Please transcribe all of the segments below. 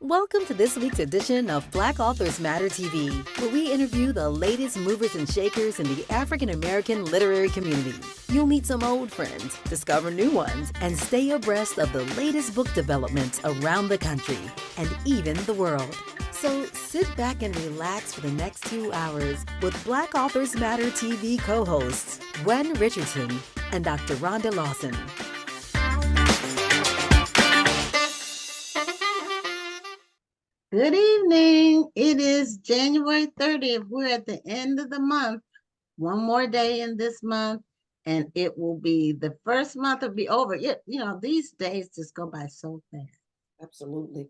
Welcome to this week's edition of Black Authors Matter TV, where we interview the latest movers and shakers in the African American literary community. You'll meet some old friends, discover new ones, and stay abreast of the latest book developments around the country and even the world. So sit back and relax for the next 2 hours with Black Authors Matter TV co-hosts Gwen Richardson and Dr. Rhonda Lawson. Good evening. It is January 30th. We're at the end of the month. One more day in this month, and it will be the first month will be over. These days just go by so fast. Absolutely.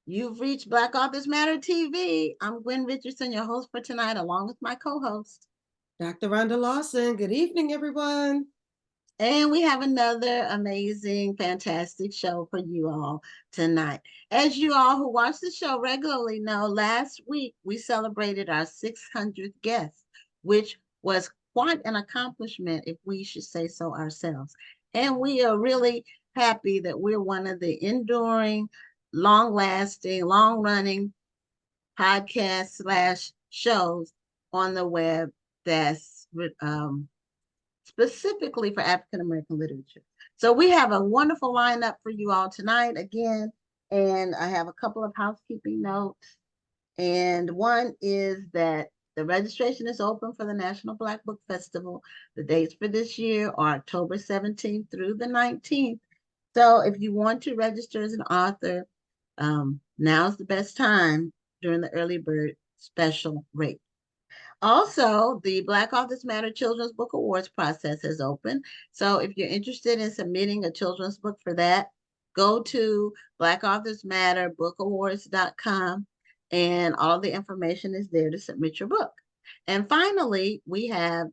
You've reached Black Authors Matter TV. I'm Gwen Richardson, your host for tonight, along with my co-host, Dr. Rhonda Lawson. Good evening, everyone. And we have another amazing, fantastic show for you all tonight. As you all who watch the show regularly know, last week we celebrated our 600th guest, which was quite an accomplishment, if we should say so ourselves. And we are really happy that we're one of the enduring, long-lasting, long-running podcasts / shows on the web that's specifically for African American literature. So we have a wonderful lineup for you all tonight again, and I have a couple of housekeeping notes. And one is that the registration is open for the National Black Book Festival. The dates for this year are October 17th through the 19th. So if you want to register as an author, now's the best time during the early bird special rate. Also, the Black Authors Matter Children's Book Awards process has opened. So if you're interested in submitting a children's book for that, go to blackauthors.matterBookAwards.com, and all the information is there to submit your book. And finally, we have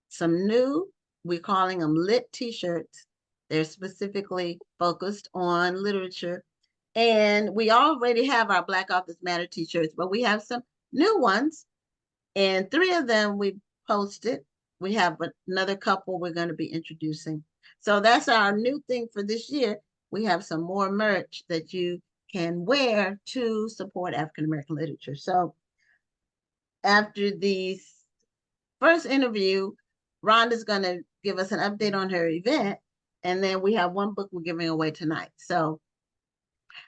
some new, we're calling them lit t-shirts. They're specifically focused on literature. And we already have our Black Authors Matter t-shirts, but we have some new ones. And 3 of them we posted. We have another couple we're going to be introducing. So that's our new thing for this year. We have some more merch that you can wear to support African American literature. So after the first interview, Rhonda's going to give us an update on her event. And then we have one book we're giving away tonight. So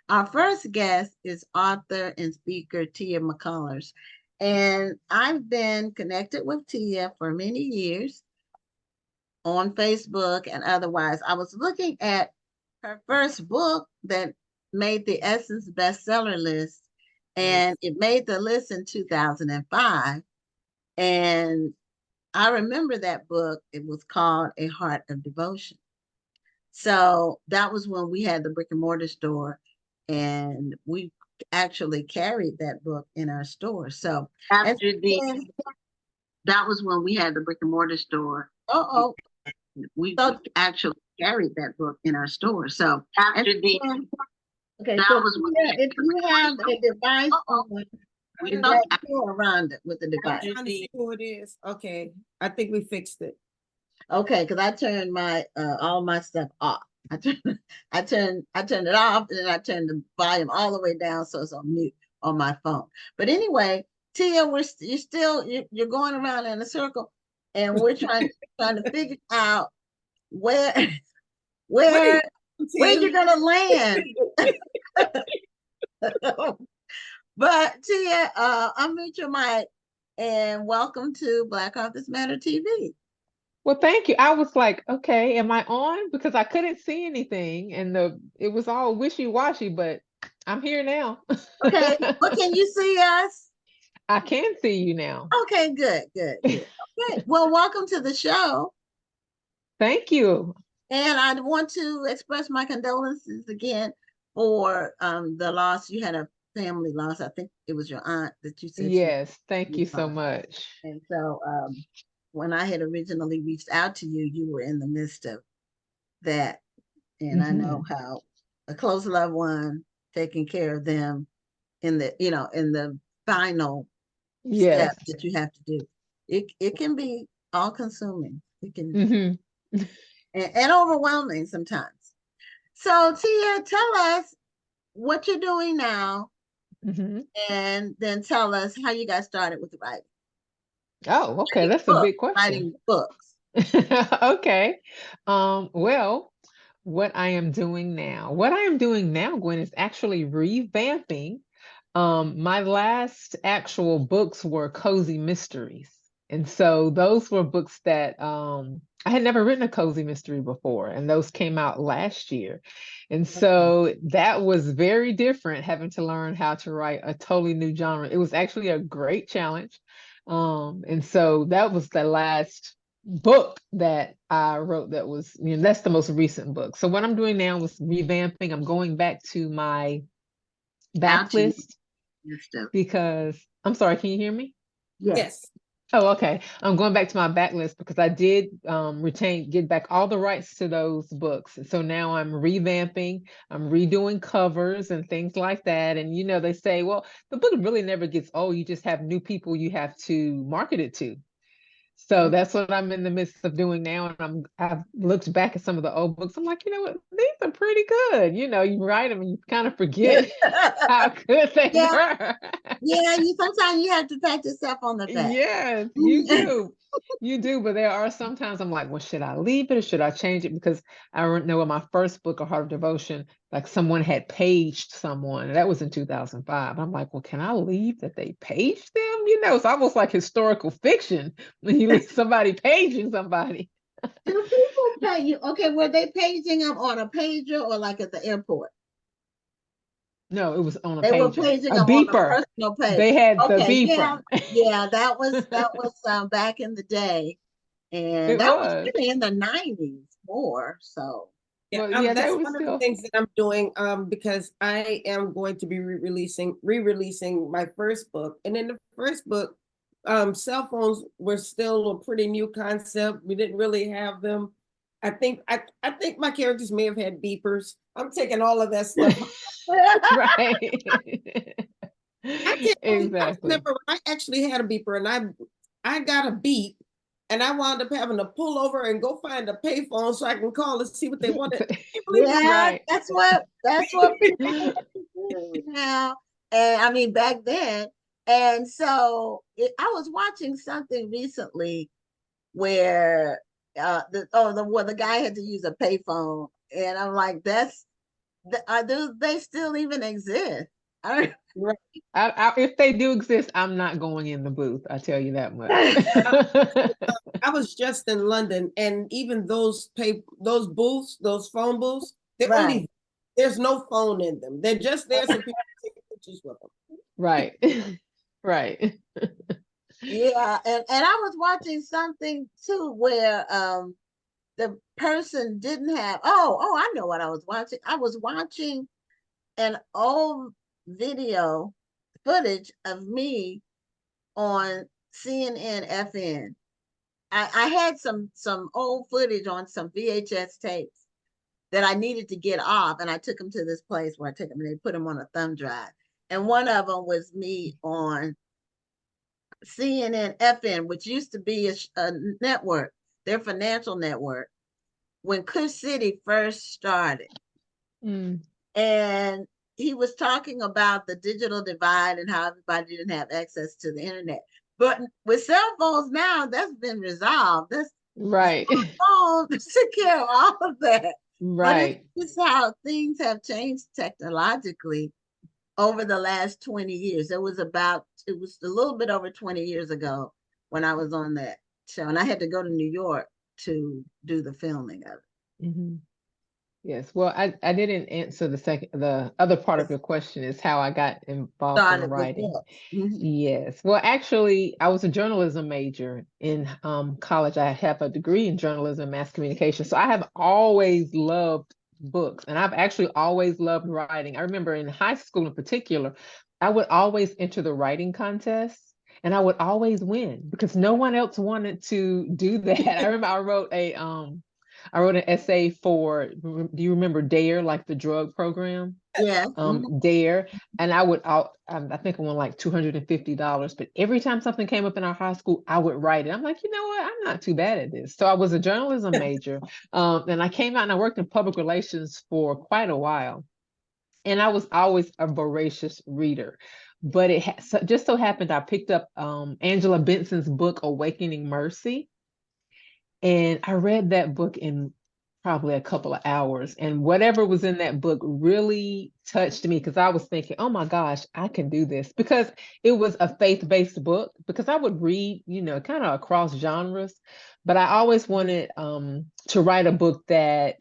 our first guest is author and speaker Tia McCollors. And I've been connected with Tia for many years on Facebook and otherwise. I was looking at her first book that made the Essence bestseller list, and it made the list in 2005. And I remember that book. It was called A Heart of Devotion. So that was when we had the brick and mortar store, and we actually carried that book in our store. So that was when we had the brick and mortar store. We actually carried that book in our store. So if you have a device on, around it with the device. I'm trying to see who it is. Okay, I think we fixed it. Okay, because I turned my all my stuff off. I turned it off, and then I turned the volume all the way down so it's on mute on my phone. But anyway, Tia, you're going around in a circle, and we're trying to figure out where you're gonna land. But Tia, unmute your mic and welcome to Black Authors Matter TV. Well, thank you. I was like, okay, am I on? Because I couldn't see anything, and it was all wishy-washy, but I'm here now. Okay, well, can you see us? I can see you now. Okay, good. Okay, well, welcome to the show. Thank you. And I want to express my condolences again for the loss. You had a family loss. I think it was your aunt that you said. Yes, thank you so much. And so when I had originally reached out to you, you were in the midst of that. And I know how a close loved one, taking care of them in the final step that you have to do. It can be all consuming. It can and overwhelming sometimes. So Tia, tell us what you're doing now, Mhm. and then tell us how you got started with writing. Oh, okay, that's a Book, big question. writing books. Okay. Well, what I am doing now, Gwen, is actually revamping. My last actual books were cozy mysteries. And so those were books that I had never written a cozy mystery before, and those came out last year. And so that was very different, having to learn how to write a totally new genre. It was actually a great challenge. And so that was the last book that I wrote that was, that's the most recent book. So what I'm doing now is revamping. I'm going back to my Ouchie. backlist And stuff. because I'm sorry, can you hear me? Yes. Yes. Oh, okay. I'm going back to my backlist because I did get back all the rights to those books. And so now I'm revamping, I'm redoing covers and things like that. And they say, well, the book really never gets old. You just have new people you have to market it to. So that's what I'm in the midst of doing now. And I've looked back at some of the old books. I'm like, you know what, these are pretty good. You write them and you kind of forget how good they Yeah. were. Yeah, sometimes you have to pat yourself on the back. Yes, you do. You do, but there are sometimes I'm like, well, should I leave it or should I change it? Because I know in my first book, A Heart of Devotion, like someone had paged someone. And that was in 2005. I'm like, well, can I leave that they paged them? It's almost like historical fiction when you leave somebody paging somebody. Do people pay you? Okay, were they paging them on a pager or like at the airport? No, it was on a They were pager, paging a them on a beeper. personal page. They had the Okay, beeper. yeah, that was back in the day, and It that was was. really in the 90s more. So Yeah, Well, yeah, they that's were one of the still. things that I'm doing because I am going to be re-releasing my first book. And in the first book, cell phones were still a pretty new concept. We didn't really have them. I think my characters may have had beepers. I'm taking all of that stuff. Right. I Exactly. remember when I actually had a beeper and I got a beep and I wound up having to pull over and go find a payphone so I can call and see what they wanted. Can you believe that? yeah, Right. that's what people do now. And I mean back then. And so I was watching something recently where where the guy had to use a payphone, and I'm like, do they still even exist? I Right. If they do exist, I'm not going in the booth. I tell you that much. I was just in London, and even those booths, those phone booths, right. there's no phone in them. They're just there so people can take pictures with them. Right. Right. Yeah, and I was watching something too where the person didn't have I know what I was watching. I was watching an old video footage of me on CNN FN. I had some old footage on some VHS tapes that I needed to get off, and I took them to this place where I took them and they put them on a thumb drive. And one of them was me on CNN FN, which used to be a network, their financial network, when Kush City first started. Mm. And he was talking about the digital divide and how everybody didn't have access to the internet. But with cell phones now, that's been resolved. That's Right. phone to take care of all of that. But it's Right. just how things have changed technologically over the last 20 years. It was a little bit over 20 years ago when I was on that show, and I had to go to New York to do the filming of it. Mm-hmm. Yes. Well, I didn't answer the other part of your question is how I got involved in Started with writing. books. Mm-hmm. Yes. Well, actually, I was a journalism major in college. I have a degree in journalism and mass communication. So I have always loved books, and I've actually always loved writing. I remember in high school in particular, I would always enter the writing contests. And I would always win because no one else wanted to do that. I remember I wrote an essay for, do you remember DARE, like the drug program? Yeah. Mm-hmm. DARE. And I think I won like $250, but every time something came up in our high school, I would write it. I'm like, you know what? I'm not too bad at this. So I was a journalism major. And I came out and I worked in public relations for quite a while. And I was always a voracious reader. But just so happened I picked up Angela Benson's book, Awakening Mercy. And I read that book in probably a couple of hours. And whatever was in that book really touched me because I was thinking, oh my gosh, I can do this. Because it was a faith-based book, because I would read, kind of across genres, but I always wanted to write a book that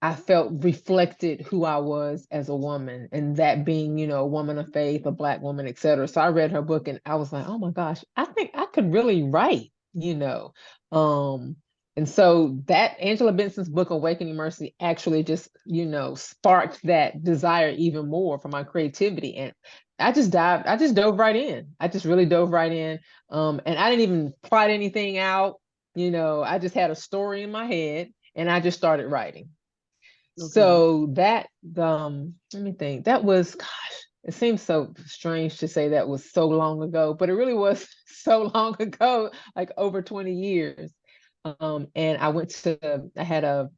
I felt reflected who I was as a woman, and that being, a woman of faith, a Black woman, etc. So I read her book and I was like, oh my gosh, I think I could really write, you know. Um, and so that Angela Benson's book, Awakening Mercy, actually just, sparked that desire even more for my creativity. And I just dove right in. I just really dove right in. And I didn't even plot anything out, I just had a story in my head and I just started writing. Okay. So let me think. That was, gosh, it seems so strange to say that was so long ago, but it really was so long ago, like over 20 years. And I had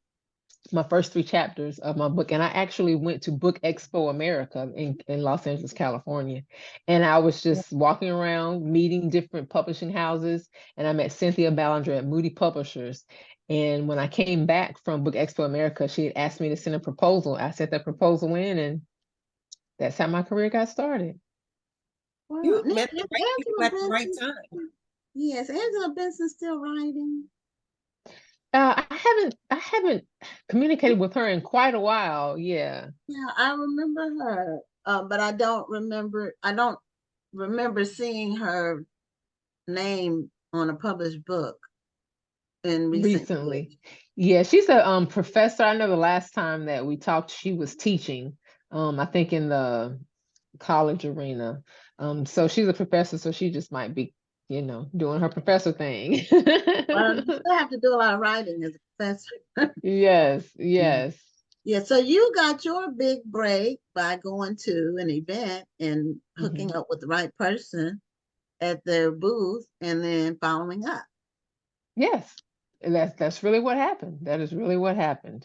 my first 3 chapters of my book, and I actually went to Book Expo America in Los Angeles, California. And I was just walking around meeting different publishing houses, and I met Cynthia Ballinger at Moody Publishers. And when I came back from Book Expo America, she had asked me to send a proposal. I sent that proposal in, and that's how my career got started. Wow. You Now, met the right people Angela at the right Benson, time. yes, Angela Benson's still writing. I haven't communicated with her in quite a while. Yeah. Yeah, I remember her, but I don't remember seeing her name on a published book in recent years. Recently. Yeah, she's a professor. I know the last time that we talked, she was teaching, I think in the college arena. So she's a professor, so she just might be, doing her professor thing. Well, you still have to do a lot of writing as a professor. Yes, yes. Yeah, so you got your big break by going to an event and hooking Mhm. up with the right person at their booth and then following up. Yes. And that's really what happened. That is really what happened.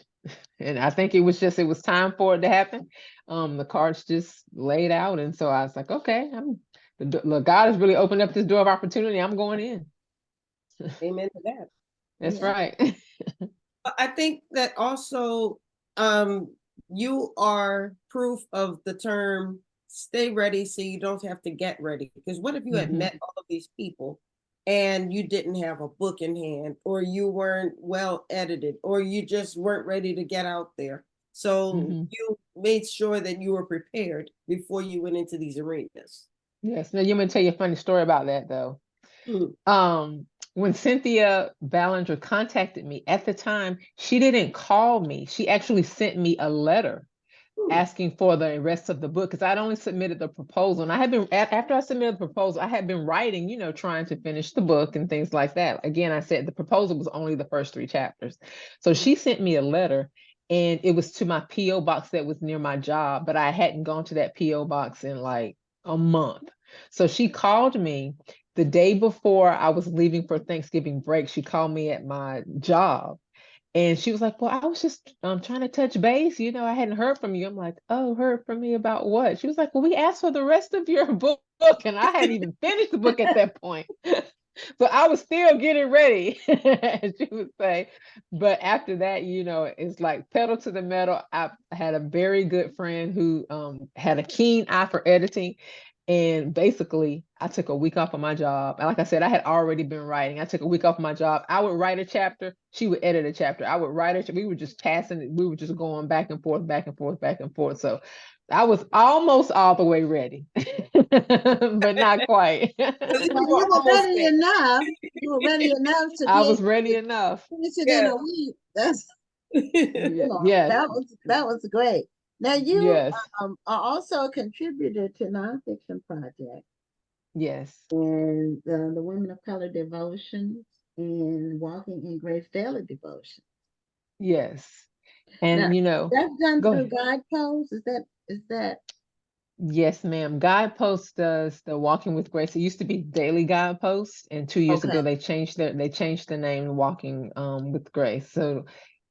And I think it was time for it to happen. The cards just laid out. And so I was like, okay, look, God has really opened up this door of opportunity. I'm going in. Amen to that. That's Yeah. right. But I think that also um, you are proof of the term stay ready so you don't have to get ready. Because what if you had Mhm. met all of these people and you didn't have a book in hand, or you weren't well edited, or you just weren't ready to get out there? So Mhm. you made sure that you were prepared before you went into these arenas. Yes. Now, you want me to tell you a funny story about that, though. Mm. When Cynthia Ballinger contacted me at the time, she didn't call me. She actually sent me a letter Mm. asking for the rest of the book because I'd only submitted the proposal. And I had been, after I submitted the proposal, I had been writing, trying to finish the book and things like that. Again, I said the proposal was only the first 3 chapters. So she sent me a letter, and it was to my P.O. box that was near my job, but I hadn't gone to that P.O. box in like a month. So she called me the day before I was leaving for Thanksgiving break. She called me at my job. And she was like, well, I was just trying to touch base. I hadn't heard from you. I'm like, oh, heard from me about what? She was like, well, we asked for the rest of your book. And I hadn't even finished the book at that point. So I was still getting ready, as she would say. But after that, it's like pedal to the metal. I had a very good friend who had a keen eye for editing. And basically, I took a week off of my job. And like I said, I had already been writing. I took a week off of my job. I would write a chapter. She would edit a chapter. I would write it. We were just passing it. We were just going back and forth, back and forth, back and forth. So I was almost all the way ready, but not quite. Because you Well, were you were almost ready there. enough. You were ready enough to I be was able ready to enough. finish it in Yeah. a week. That's Yes, that was great. Now you yes, are also a contributor to Nonfiction Project yes, and the Women of Color Devotions and Walking in Grace Daily Devotion. yes. Now, And that's done go through ahead. Guideposts. Is that Yes, ma'am. Guidepost does the Walking with Grace. It used to be Daily Guidepost, and 2 years okay? ago they changed the name to Walking with Grace. So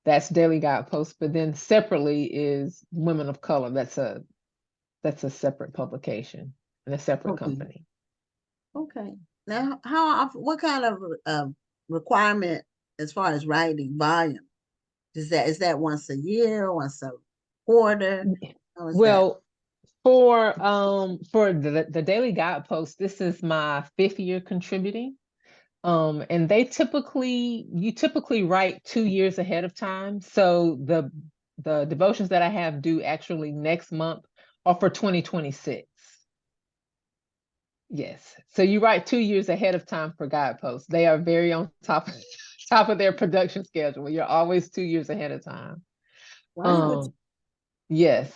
That's Daily Guidepost. But then separately is Women of Color. That's a separate publication and a separate Okay. company. Okay. Now, how often, what kind of requirement as far as writing volume? Is that once a year, once a quarter? How is that? Well, for the Daily Guidepost, this is my 5th year contributing. And you typically write 2 years ahead of time. So the devotions that I have due actually next month are for 2026. Yes. So you write 2 years ahead of time for Guideposts. They are very on top of their production schedule. You're always 2 years ahead of time. Wow. Yes.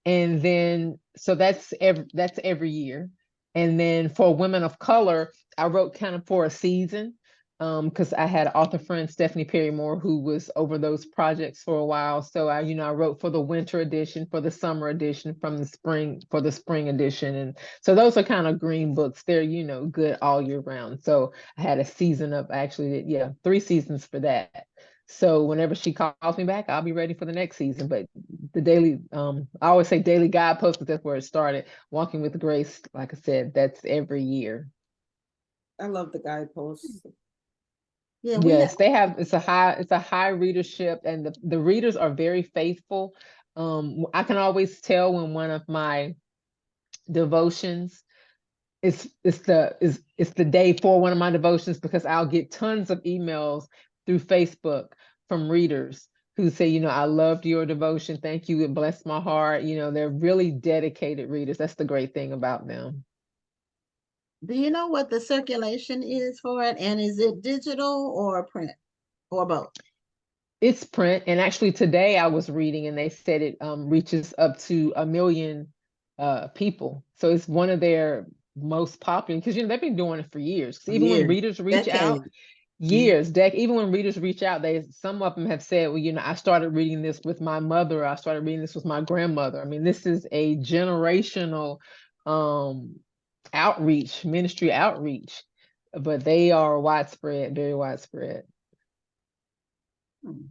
And then so that's every year. And then for Women of Color, I wrote kind of for a season. Because I had an author friend, Stephanie Perry Moore, who was over those projects for a while. So I wrote for the winter edition, for the summer edition, for the spring edition. And so those are kind of green books. They're, good all year round. So I had a season of, I actually did, 3 seasons for that. So whenever she calls me back, I'll be ready for the next season. But the daily, I always say Daily Guidepost, because that's where it started. Walking with Grace, like I said, that's every year. I love the Guideposts. Yeah, Yes, they have, it's a high readership, and the readers are very faithful. I can always tell when one of my devotions it's the day for one of my devotions, because I'll get tons of emails through Facebook from readers who say, I loved your devotion. Thank you. It blessed my heart. They're really dedicated readers. That's the great thing about them. Do you know what the circulation is for it? And is it digital or print or both? It's print. And actually today I was reading and they said it reaches up to 1 million people. So it's one of their most popular, because they've been doing it for years. Even when Years, readers reach out, decades. even when readers reach out, some of them have said, well, I started reading this with my mother, I started reading this with my grandmother. I mean, this is a generational ministry outreach, but they are widespread, very widespread. Hmm.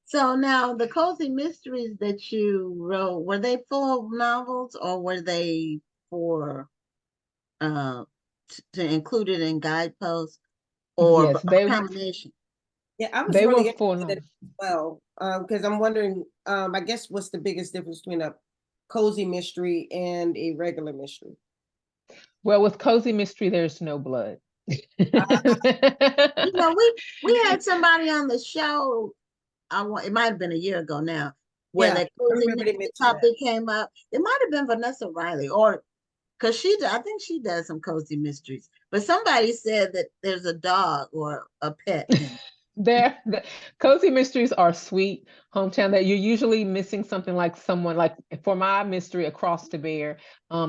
So now the cozy mysteries that you wrote, were they full novels or were they for to include it in Guideposts or Yes, a combination? Yeah, I was they were really full interested in novels. it as well, because I'm wondering, I guess what's the biggest difference between a cozy mystery and a regular mystery? Well, with cozy mystery, there's no blood. You know, we had somebody on the show. It might have been a year ago now, where Yeah, that I cozy remember they mystery mentioned that. topic came up. It might have been Vanessa Riley, or because I think she does some cozy mysteries. But somebody said that there's a dog or a pet in. The cozy mysteries are sweet hometown, that you're usually missing something, like someone, like for my mystery, Across the Bear,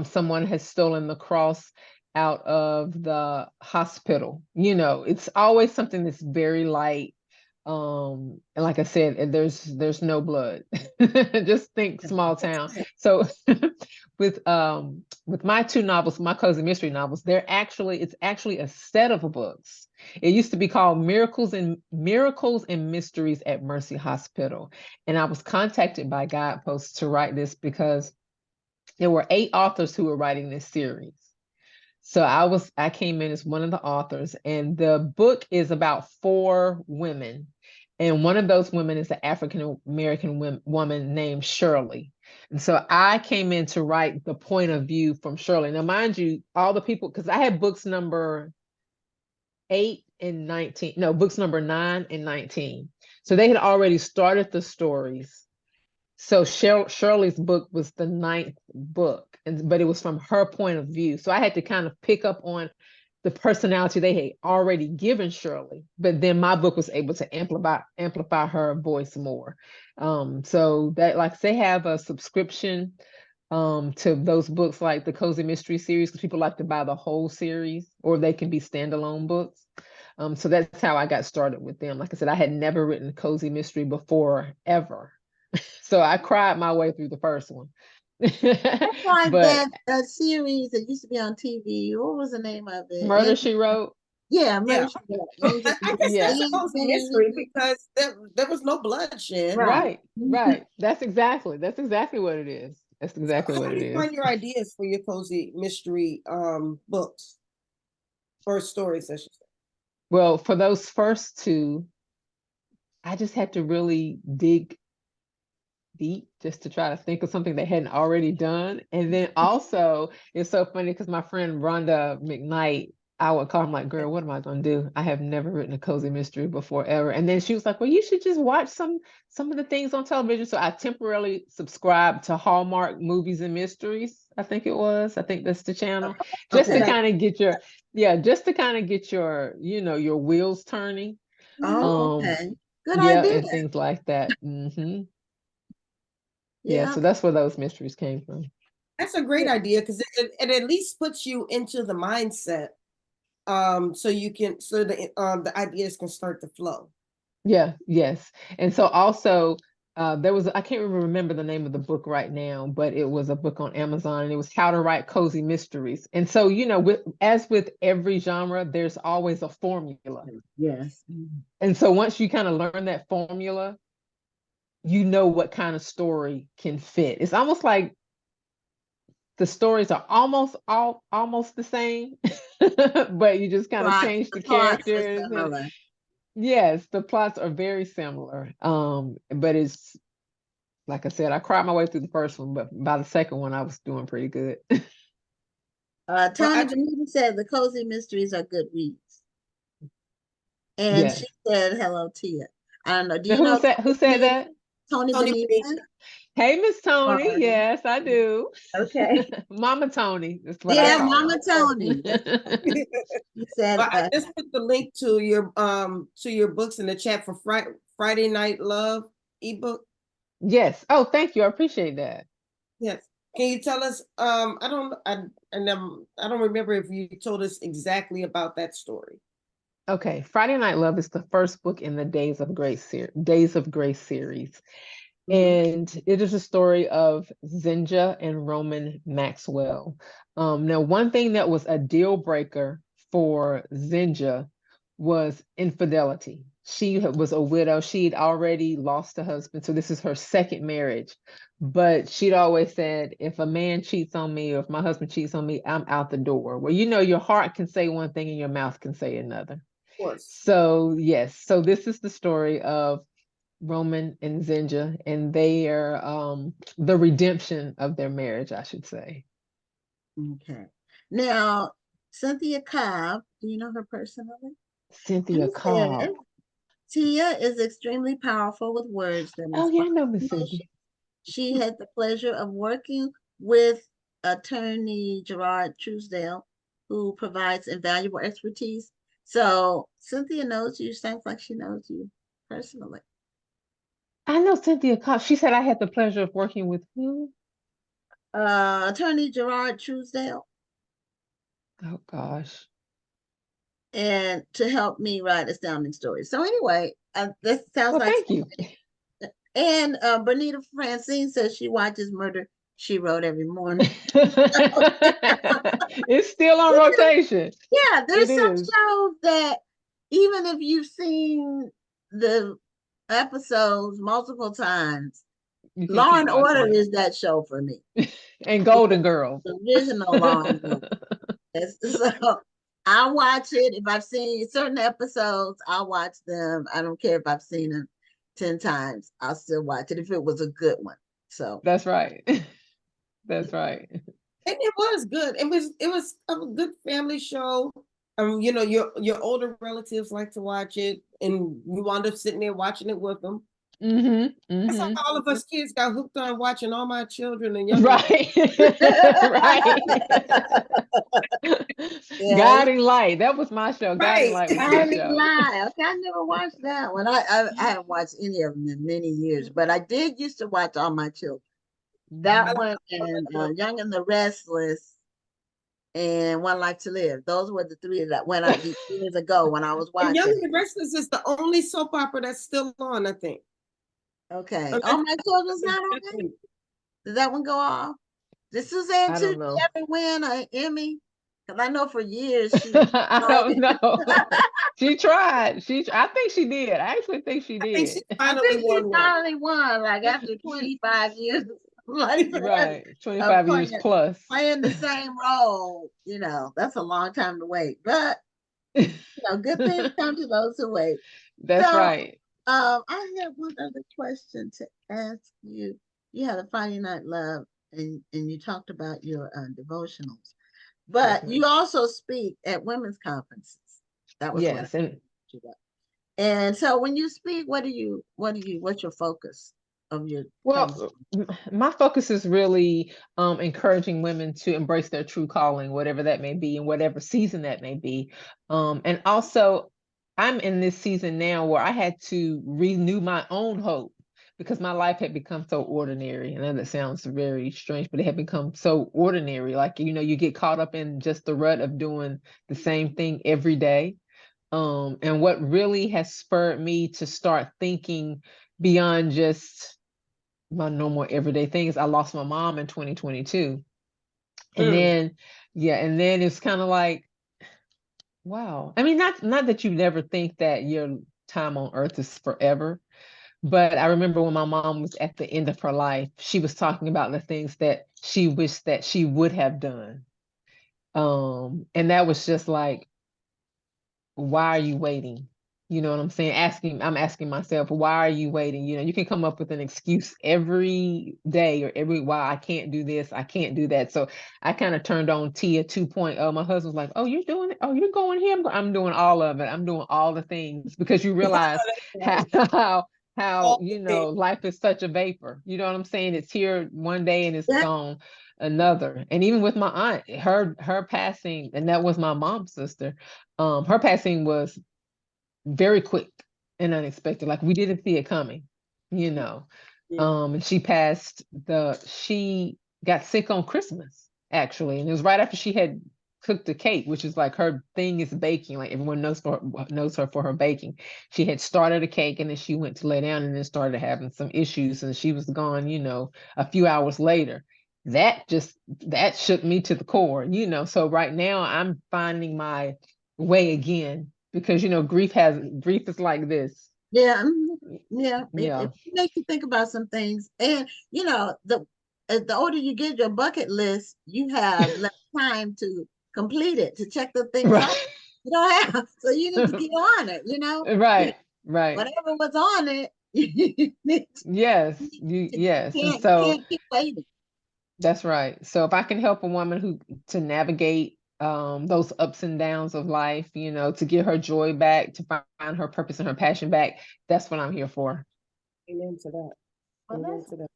someone has stolen the cross out of the hospital. It's always something that's very light. And like I said, there's no blood. Just think small town. So with my 2 novels, my cozy mystery novels, it's actually a set of books. It used to be called Miracles and Mysteries at Mercy Hospital. And I was contacted by Guideposts to write this because there were 8 authors who were writing this series. So I came in as one of the authors, and the book is about 4 women. And one of those women is an African American woman named Shirley. And so I came in to write the point of view from Shirley. Now, mind you, all the people, because I had books number 8 and 19, no, books number 9 and 19. So they had already started the stories. So Shirley's book was the 9th book, but it was from her point of view. So I had to kind of pick up on the personality they had already given Shirley, but then my book was able to amplify her voice more. So that, like, they have a subscription to those books, like the Cozy Mystery series, because people like to buy the whole series, or they can be standalone books. So that's how I got started with them. Like I said, I had never written a cozy mystery before, ever. So I cried my way through the first one. That's like But that series that used to be on TV. What was the name of it? Murder, She Wrote. Yeah, Yeah. murder she wrote. Let me I get I guess Yeah. that's a cozy mystery because there was no bloodshed. Right. Right. That's exactly what it is. That's exactly How what do it you is. find your ideas for your cozy mystery books or stories, I should say? Well, for those first two, I just had to really dig deep just to try to think of something they hadn't already done. And then also, it's so funny because my friend Rhonda McKnight, I would call him like, girl, what am I going to do? I have never written a cozy mystery before ever. And then she was like, well, you should just watch some of the things on television. So I temporarily subscribed to Hallmark Movies and Mysteries. I think it was. I think that's the channel. Just to Okay. kind of get your, just to kind of get your, your wheels turning. Oh, okay. Good Yeah, idea. and things like that. Yeah, Yeah. so that's where those mysteries came from. That's a great idea because it at least puts you into the mindset, so the ideas can start to flow. Yeah, yes. And so also there was, I can't remember the name of the book right now, but it was a book on Amazon and it was How to Write Cozy Mysteries. And so, as with every genre, there's always a formula. Yes. And so once you kind of learn that formula, you know what kind of story can fit. It's almost like the stories are almost the same, but you just kind of change The the plots are characters. similar. Yes, the plots are very similar. But it's like I said, I cried my way through the first one, but by the second one, I was doing pretty good. Well, Tony Bonita said the cozy mysteries are good reads. And Yes. she said, hello, Tia. I don't know. Do Now, you know who said that? Tony Tony Bonita? Bonita. Hey, Miss Tony. Sorry. Yes, I do. Okay. Mama Tony. That's what I Yeah, Yeah. call Mama Tony. her. She said, Well, I just put the link to your books in the chat for Friday Night Love ebook. Yes. Oh, thank you. I appreciate that. Yes. Can you tell us? I don't remember if you told us exactly about that story. Okay, Friday Night Love is the first book in the Days of Grace series. And it is a story of Zinja and Roman Maxwell. Now, one thing that was a deal breaker for Zinja was infidelity. She was a widow. She'd already lost a husband, so this is her second marriage. But she'd always said, if a man cheats on me or if my husband cheats on me, I'm out the door. Well, your heart can say one thing and your mouth can say another. Of course. So, yes, so this is the story of Roman and Zinja, and they are the redemption of their marriage, I should say. okay. Now, Cynthia Cobb, do you know her personally? Cynthia She Cobb. said, Tia is extremely powerful with words that Oh, yeah, I inspire know Miss emotion. Cynthia. She had the pleasure of working with attorney Gerard Truesdale, who provides invaluable expertise. So Cynthia knows you, sounds like she knows you personally. I know Cynthia Cobb. She said I had the pleasure of working with who? Attorney Gerard Truesdale, Oh, gosh. and to help me write astounding stories. So anyway, this sounds Well, like. thank you. And Bonita Francine says she watches Murder, She Wrote every morning. It's still on rotation. Yeah, there's It some is. shows that even if you've seen the episodes multiple times, You can Law keep and Order watching is that show for me. it. And Golden Girls. The original Law and Order. So I watch it. If I've seen certain episodes, I'll watch them. I don't care if I've seen them 10 times. I'll still watch it if it was a good one. So That's right. That's right. And it was good. It was a good family show. Your older relatives like to watch it, and we wound up sitting there watching it with them. That's how all of us kids got hooked on watching All My Children and Young. Right. Right. yeah. Guiding Light. That was my show. Guiding Right. Light was my Guiding show. Light. Okay, I never watched that one. I haven't watched any of them in many years, but I did used to watch All My Children. That one and Young and the Restless and One Life to Live. Those were the three that went out years ago when I was And Young watching. and the Restless is the only soap opera that's still on, I think. Okay. All My Children's not on there? Did that one go off? Did Suzanne I don't Tucci know. ever win an Emmy? Because I know for years she was I don't trying. know. She tried. I think she did. I actually think she I think she did. I finally think she won one. finally won, like after 25 years, like that, Right. of 25 years plus. playing the same role. That's a long time to wait. But good things come to those who wait. That's So, right. I have one other question to ask you. You had a Friday Night Love, and you talked about your devotionals, Yes, but ma'am. you also speak at women's conferences. That was what I Yes. And asked you about. And so, when you speak, what's your focus of your conversation? well, my focus is really encouraging women to embrace their true calling, whatever that may be, and whatever season that may be. And also, I'm in this season now where I had to renew my own hope because my life had become so ordinary. And that sounds very strange, but it had become so ordinary. Like, you get caught up in just the rut of doing the same thing every day. And what really has spurred me to start thinking beyond just my normal everyday things. I lost my mom in 2022. And Mm. then, yeah, and then it's kind of like, wow. I mean, not that you never think that your time on earth is forever, but I remember when my mom was at the end of her life, she was talking about the things that she wished that she would have done. And that was just like, why are you waiting? You know what I'm saying? I'm asking myself, why are you waiting? You can come up with an excuse every day or why I can't do this, I can't do that. So I kind of turned on Tia 2.0. My husband's like, oh, you're doing it? Oh, you're going here? I'm doing all of it. I'm doing all the things because you realize Right. how All the things. life is such a vapor. You know what I'm saying? It's here one day and it's Yeah, gone another. And even with my aunt, her passing, and that was my mom's sister. Her passing was very quick and unexpected. Like we didn't see it coming, you know. Yeah. And she got sick on Christmas, actually. And it was right after she had cooked the cake, which is like her thing is baking. Like everyone knows her for her baking. She had started a cake and then she went to lay down and then started having some issues and she was gone, a few hours later. That shook me to the core, So right now I'm finding my way again because grief is like this. yeah, yeah. It Yeah. makes you think about some things, and the older you get, your bucket list, you have less time to complete it, to check the things off. Right. You don't have, so you need to get on it. Right. Right. Whatever was on it, you need Yes. you Yes. And you so can't keep waiting. that's right. So if I can help a woman who to navigate those ups and downs of life, to get her joy back, to find her purpose and her passion back, that's what I'm here for. Amen to that. Well, Amen to that.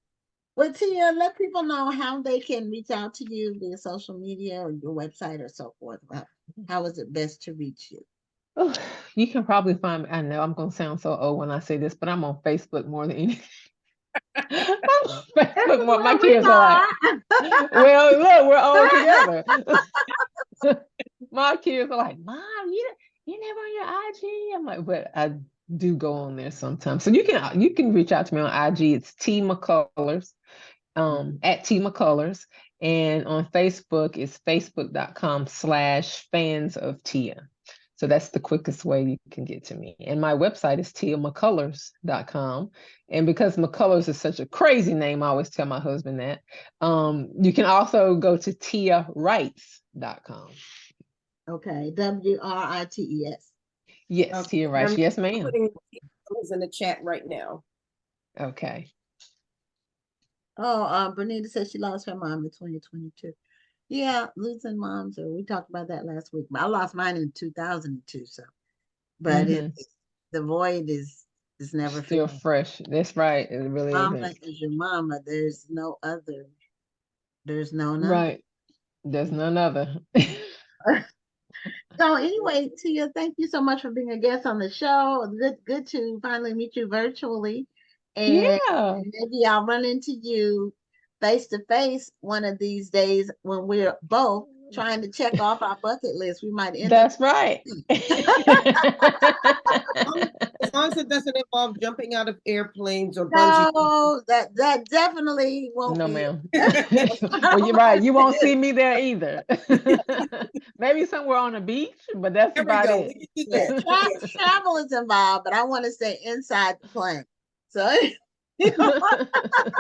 well, Tia, let people know how they can reach out to you via social media or your website or so forth. How is it best to reach you? Oh, you can probably find me. I know I'm going to sound so old when I say this, but I'm on Facebook more than anything. I'm on This Facebook is more. My where we kids are like, are. well, look, we're all together. My kids are like, Mom, you never on your IG. I'm like, but I do go on there sometimes. So you can reach out to me on IG. It's T McCollors, at T McCollors. And on Facebook, it's facebook.com/fans of Tia. So that's the quickest way you can get to me. And my website is tiamccolors.com. And because McCollors is such a crazy name, I always tell my husband that. You can also go to tiawrites.com. Okay, WRITES. Yes, Okay. Tia Rice. I'm Yes, ma'am. putting those in the chat right now. Okay. Oh, Bonita said she lost her mom in 2022. Yeah, losing moms, or we talked about that last week. I lost mine in 2002, so but Mm-hmm. it's the void is never Still filled. fresh. That's right. It really Mama isn't. is your mama. There's no other. There's no none. Right. There's none other. So anyway, Tia, thank you so much for being a guest on the show. Good to finally meet you virtually. And Yeah. maybe I'll run into you face to face one of these days when we're both trying to check off our bucket list. We might end up. That's right. As long as it doesn't involve jumping out of airplanes or bungee. No, that definitely won't No, be. ma'am. Well, you're right. You won't see me there either. Maybe somewhere on a beach, but that's There we about go. it. We can do Yeah, that. travel is involved, but I want to stay inside the plane. So,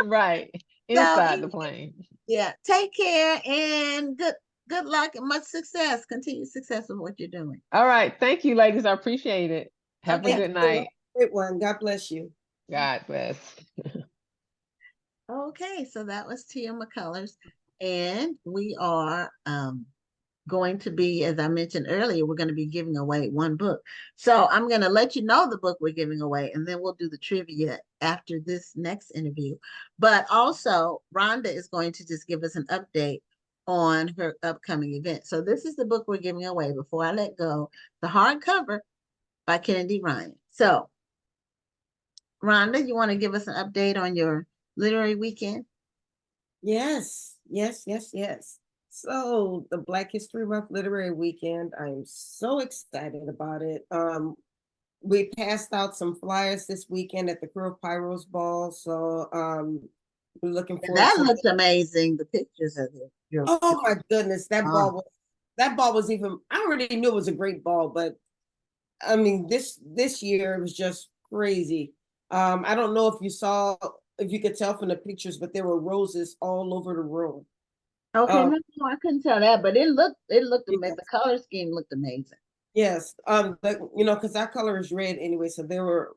Right. so Inside the plane. yeah, take care and good luck and much success. Continued success with what you're doing. All right. Thank you, ladies. I appreciate it. Have a Okay. good night. Great one. God bless you. God bless. Okay, so that was Tia McCollors, and we are going to be, as I mentioned earlier, we're going to be giving away one book. So I'm going to let you know the book we're giving away, and then we'll do the trivia after this next interview. But also, Rhonda is going to just give us an update on her upcoming event. So this is the book we're giving away before I let go, the hardcover by Kennedy Ryan. So, Rhonda, you want to give us an update on your literary weekend? Yes. So the Black History Month Literary Weekend, I'm so excited about it. We passed out some flyers this weekend at the Crew of Pyros Ball. So we're looking forward That to looks amazing. The pictures of it. Oh my goodness, that Wow. ball was even, I already knew it was a great ball, but I mean this year it was just crazy. I don't know if you could tell from the pictures, but there were roses all over the room. Okay, Um, no, I couldn't tell that, but it looked Yeah. amazing. The color scheme looked amazing. Yes, but because that color is red anyway, so there were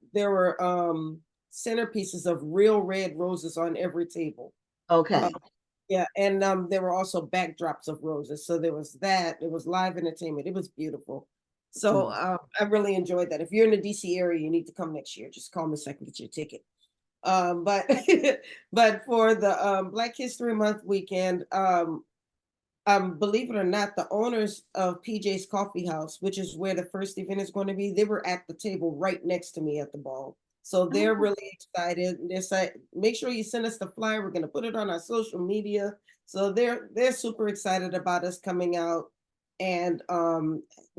centerpieces of real red roses on every table. Okay. Yeah, and there were also backdrops of roses. So there was that. It was live entertainment. It was beautiful. So I really enjoyed that. If you're in the DC area, you need to come next year. Just call me so I can get you a ticket. But but for the Black History Month weekend, believe it or not, the owners of PJ's Coffee House, which is where the first event is going to be, they were at the table right next to me at the ball. So they're really excited. They're saying, make sure you send us the flyer. We're going to put it on our social media. So they're super excited about us coming out and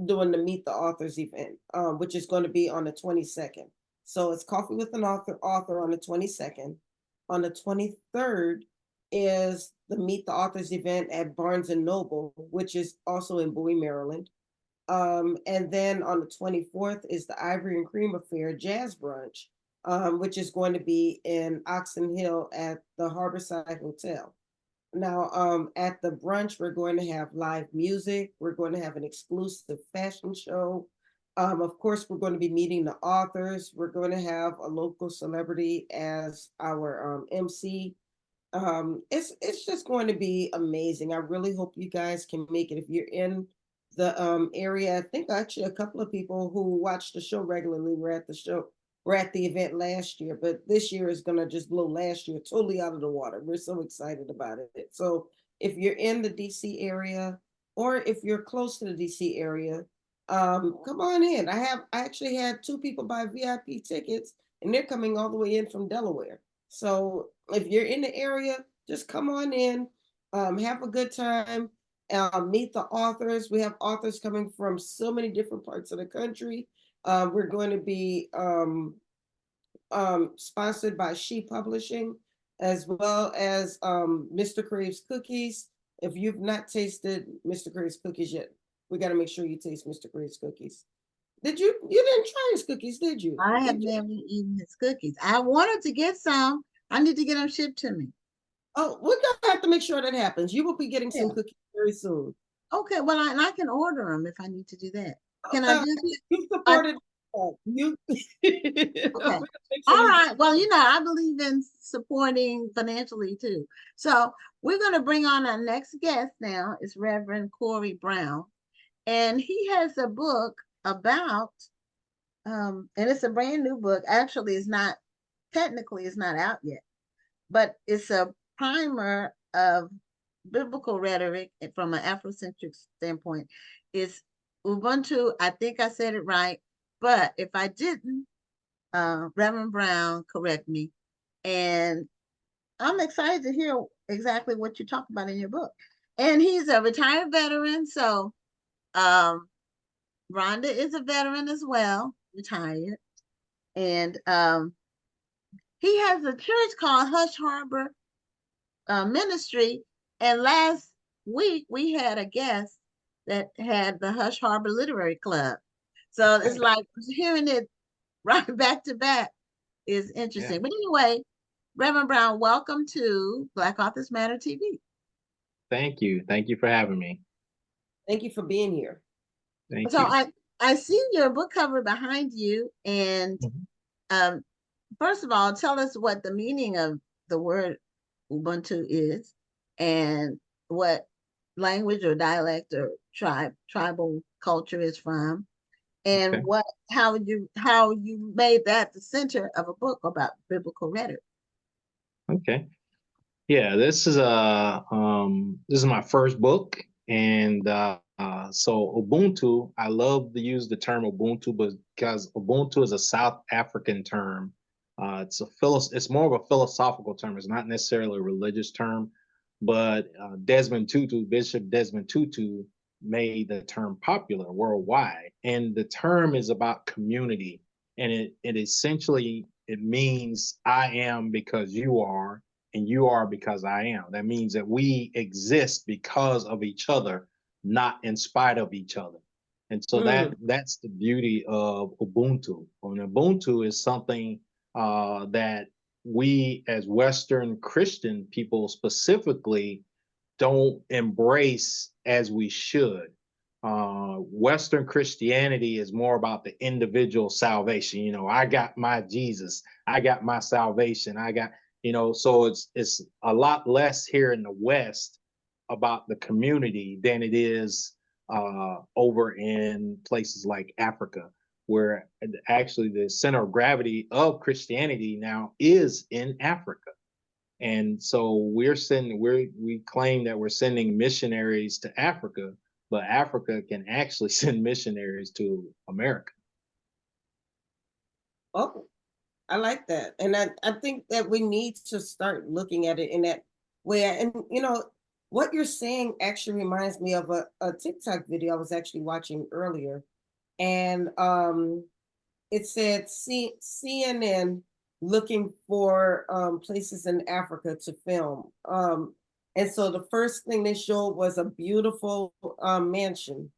doing the Meet the Authors event, which is going to be on the 22nd. So it's Coffee with an author on the 22nd. On the 23rd is the Meet the Authors event at Barnes and Noble, which is also in Bowie, Maryland. And then on the 24th is the Ivory and Cream Affair Jazz Brunch, which is going to be in Oxon Hill at the Harborside Hotel. Now, at the brunch, we're going to have live music. We're going to have an exclusive fashion show. Of course, we're going to be meeting the authors. We're going to have a local celebrity as our MC. It's just going to be amazing. I really hope you guys can make it. If you're in the area, I think actually a couple of people who watch the show regularly were at the event last year, but this year is gonna just blow last year totally out of the water. We're so excited about it. So if you're in the DC area or if you're close to the DC area, come on in. I actually had 2 people buy VIP tickets and they're coming all the way in from Delaware. So if you're in the area, just come on in, have a good time, meet the authors. We have authors coming from so many different parts of the country. We're going to be sponsored by She Publishing, as well as Mr. Crave's Cookies. If you've not tasted Mr. Crave's Cookies yet, we got to make sure you taste Mr. Crave's Cookies. You didn't try his cookies, did you? I have never eaten his cookies. I wanted to get some. I need to get them shipped to me. Oh, we're gonna have to make sure that happens. You will be getting some cookies very soon. Okay, well, I can order them if I need to do that. Can I do that? You supported you. Okay. All right. Well, I believe in supporting financially too. So we're going to bring on our next guest now. It's Reverend Corey Brown. And he has a book about, and it's a brand new book. Actually, it's not out yet, but it's a primer of biblical rhetoric from an Afrocentric standpoint. It's Ubuntu. I think I said it right, but if I didn't, Reverend Brown correct me. And I'm excited to hear exactly what you talk about in your book. And he's a retired veteran, so Rhonda is a veteran as well, retired. And he has a church called Hush Harbor Ministry. And last week we had a guest that had the Hush Harbor Literary Club. So it's like hearing it right back to back is interesting. Yeah. But anyway, Reverend Brown, welcome to Black Authors Matter TV. Thank you. Thank you for having me. Thank you for being here. Thank So you. I see your book cover behind you, and Mhm. um, first of all, tell us what the meaning of the word Ubuntu is, and what language or dialect or tribal culture is from, and Okay. how you made that the center of a book about biblical rhetoric. Okay. Yeah, this is my first book, and so Ubuntu. I love to use the term Ubuntu, but because Ubuntu is a South African term, it's more of a philosophical term. It's not necessarily a religious term, but Bishop Desmond Tutu, made the term popular worldwide, and the term is about community, and it essentially it means I am because you are and you are because I am. That means that we exist because of each other, not in spite of each other. And so that's the beauty of Ubuntu. And Ubuntu is something that we as Western Christian people specifically don't embrace as we should. Western Christianity is more about the individual salvation. You know, I got my Jesus, I got my salvation, I got, so it's a lot less here in the West about the community than it is over in places like Africa, where actually the center of gravity of Christianity now is in Africa. And so we claim that we're sending missionaries to Africa, but Africa can actually send missionaries to America. Oh, I like that. And I think that we need to start looking at it in that way. And what you're saying actually reminds me of a TikTok video I was actually watching earlier. And it said CNN looking for places in Africa to film. And so the first thing they showed was a beautiful mansion.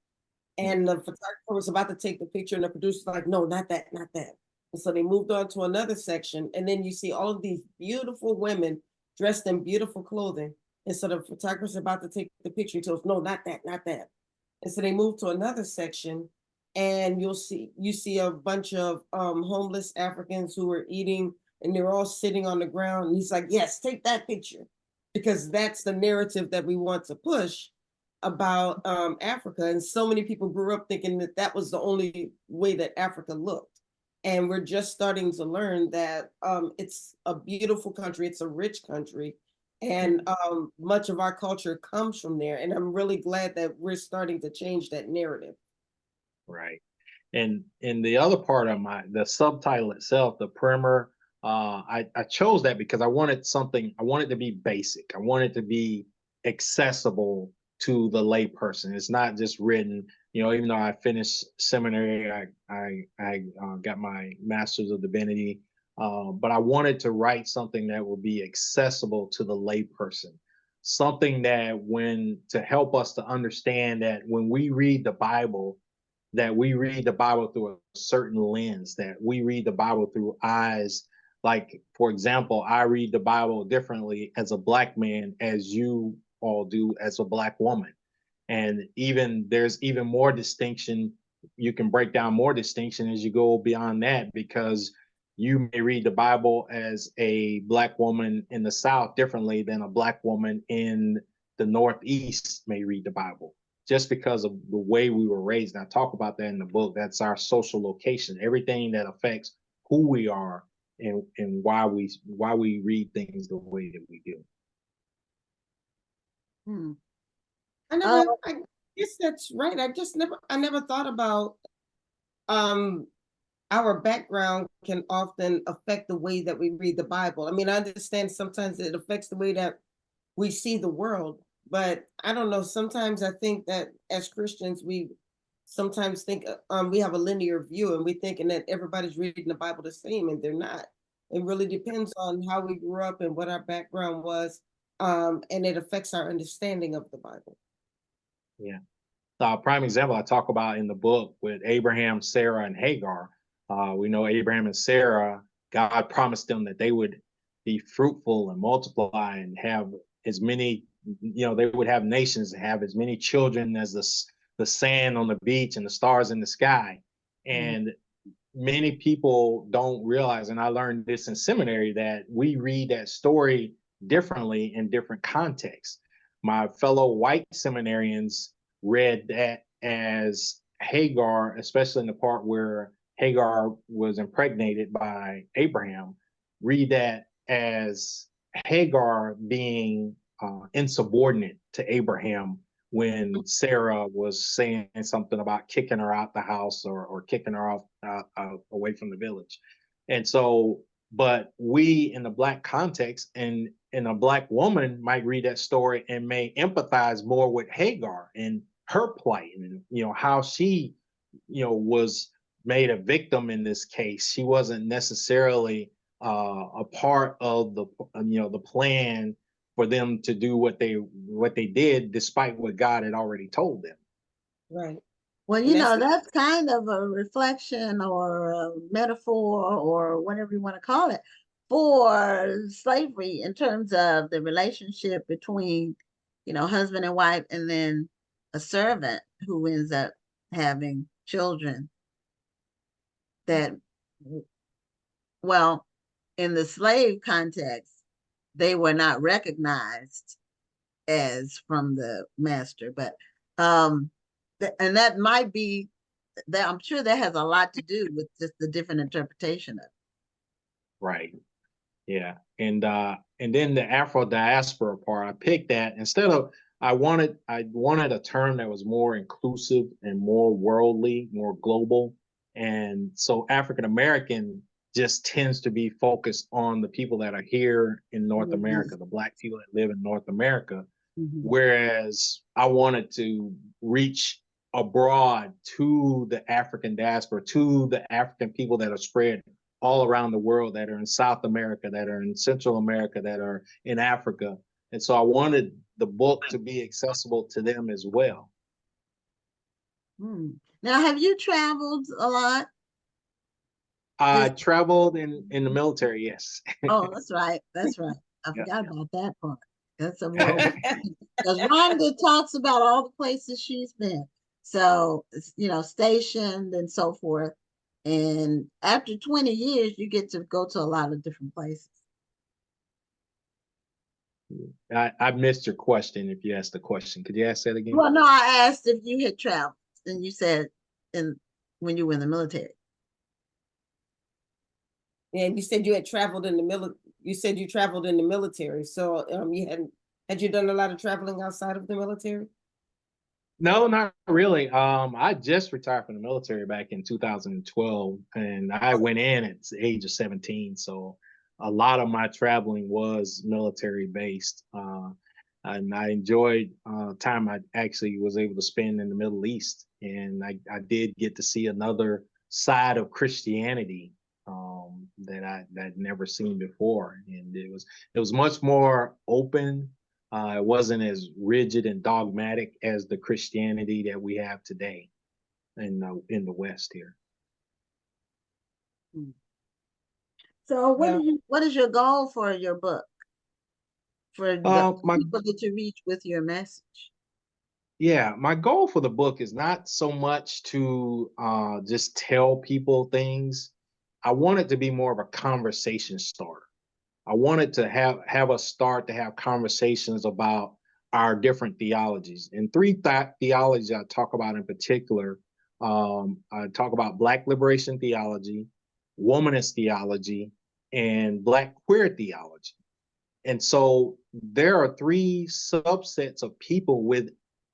And the photographer was about to take the picture, and the producer's like, no, not that, not that. And so they moved on to another section. And then you see all of these beautiful women dressed in beautiful clothing. And so the photographer's about to take the picture. He tells, no, not that, not that. And so they moved to another section, and you see a bunch of homeless Africans who are eating, and they're all sitting on the ground. And he's like, yes, take that picture, because that's the narrative that we want to push about Africa. And so many people grew up thinking that that was the only way that Africa looked. And we're just starting to learn that it's a beautiful country, it's a rich country, and much of our culture comes from there. And I'm really glad that we're starting to change that narrative. Right. And the other part of the subtitle itself, the primer, I chose that because I wanted to be basic. I wanted to be accessible to the layperson. It's not just written, even though I finished seminary, I got my master's of divinity, but I wanted to write something that would be accessible to the layperson. Something that to help us to understand that when we read the Bible, that we read the Bible through a certain lens, that we read the Bible through eyes. Like, for example, I read the Bible differently as a Black man as you all do as a Black woman. And there's even more distinction. You can break down more distinction as you go beyond that, because you may read the Bible as a Black woman in the South differently than a Black woman in the Northeast may read the Bible, just because of the way we were raised. And I talk about that in the book. That's our social location, everything that affects who we are and why we read things the way that we do. I guess that's right. I never thought about our background can often affect the way that we read the Bible. I mean, I understand sometimes it affects the way that we see the world, but I don't know. Sometimes I think that as Christians, we sometimes think we have a linear view and we thinking that everybody's reading the Bible the same, and they're not. It really depends on how we grew up and what our background was, and it affects our understanding of the Bible. Yeah. A prime example I talk about in the book with Abraham, Sarah, and Hagar. We know Abraham and Sarah, God promised them that they would be fruitful and multiply and have as many, they would have nations and have as many children as the sand on the beach and the stars in the sky. And many people don't realize, and I learned this in seminary, that we read that story differently in different contexts. My fellow white seminarians read that as Hagar, especially in the part where Hagar was impregnated by Abraham, read that as Hagar being insubordinate to Abraham when Sarah was saying something about kicking her out the house or kicking her off away from the village. And so, but we in the Black context and a Black woman might read that story and may empathize more with Hagar and her plight and, how she, was made a victim in this case. She wasn't necessarily a part of the plan for them to do what they did, despite what God had already told them. Right. Well, that's kind of a reflection or a metaphor or whatever you want to call it for slavery in terms of the relationship between, husband and wife, and then a servant who ends up having children that, well, in the slave context, they were not recognized as from the master, but and that might be that, I'm sure that has a lot to do with just the different interpretation of it. Right. Yeah. And then the Afro diaspora part, I picked that instead of I wanted a term that was more inclusive and more worldly, more global. And so African American just tends to be focused on the people that are here in North America, the Black people that live in North America. Whereas I wanted to reach abroad to the African diaspora, to the African people that are spread all around the world, that are in South America, that are in Central America, that are in Africa. And so I wanted the book to be accessible to them as well. Now, have you traveled a lot? I traveled in the military, yes. Oh, that's right. That's right. I forgot about that part. That's a because Rhonda talks about all the places she's been. So, stationed and so forth. And after 20 years, you get to go to a lot of different places. I missed your question if you asked the question. Could you ask that again? Well, no, I asked if you had traveled, and you said when you were in the military. And you said you had traveled in the military. You said you traveled in the military. So had you done a lot of traveling outside of the military? No, not really. I just retired from the military back in 2012, and I went in at the age of 17. So a lot of my traveling was military based. And I enjoyed time I actually was able to spend in the Middle East. And I did get to see another side of Christianity that I'd never seen before. And it was much more open. It wasn't as rigid and dogmatic as the Christianity that we have today in the West here. So what is your goal for your book? For the people that you reach with your message? Yeah, my goal for the book is not so much to just tell people things. I want it to be more of a conversation starter. I wanted to have us start to have conversations about our different theologies. And three theologies I talk about in particular. I talk about Black liberation theology, womanist theology, and Black queer theology. And so there are three subsets of people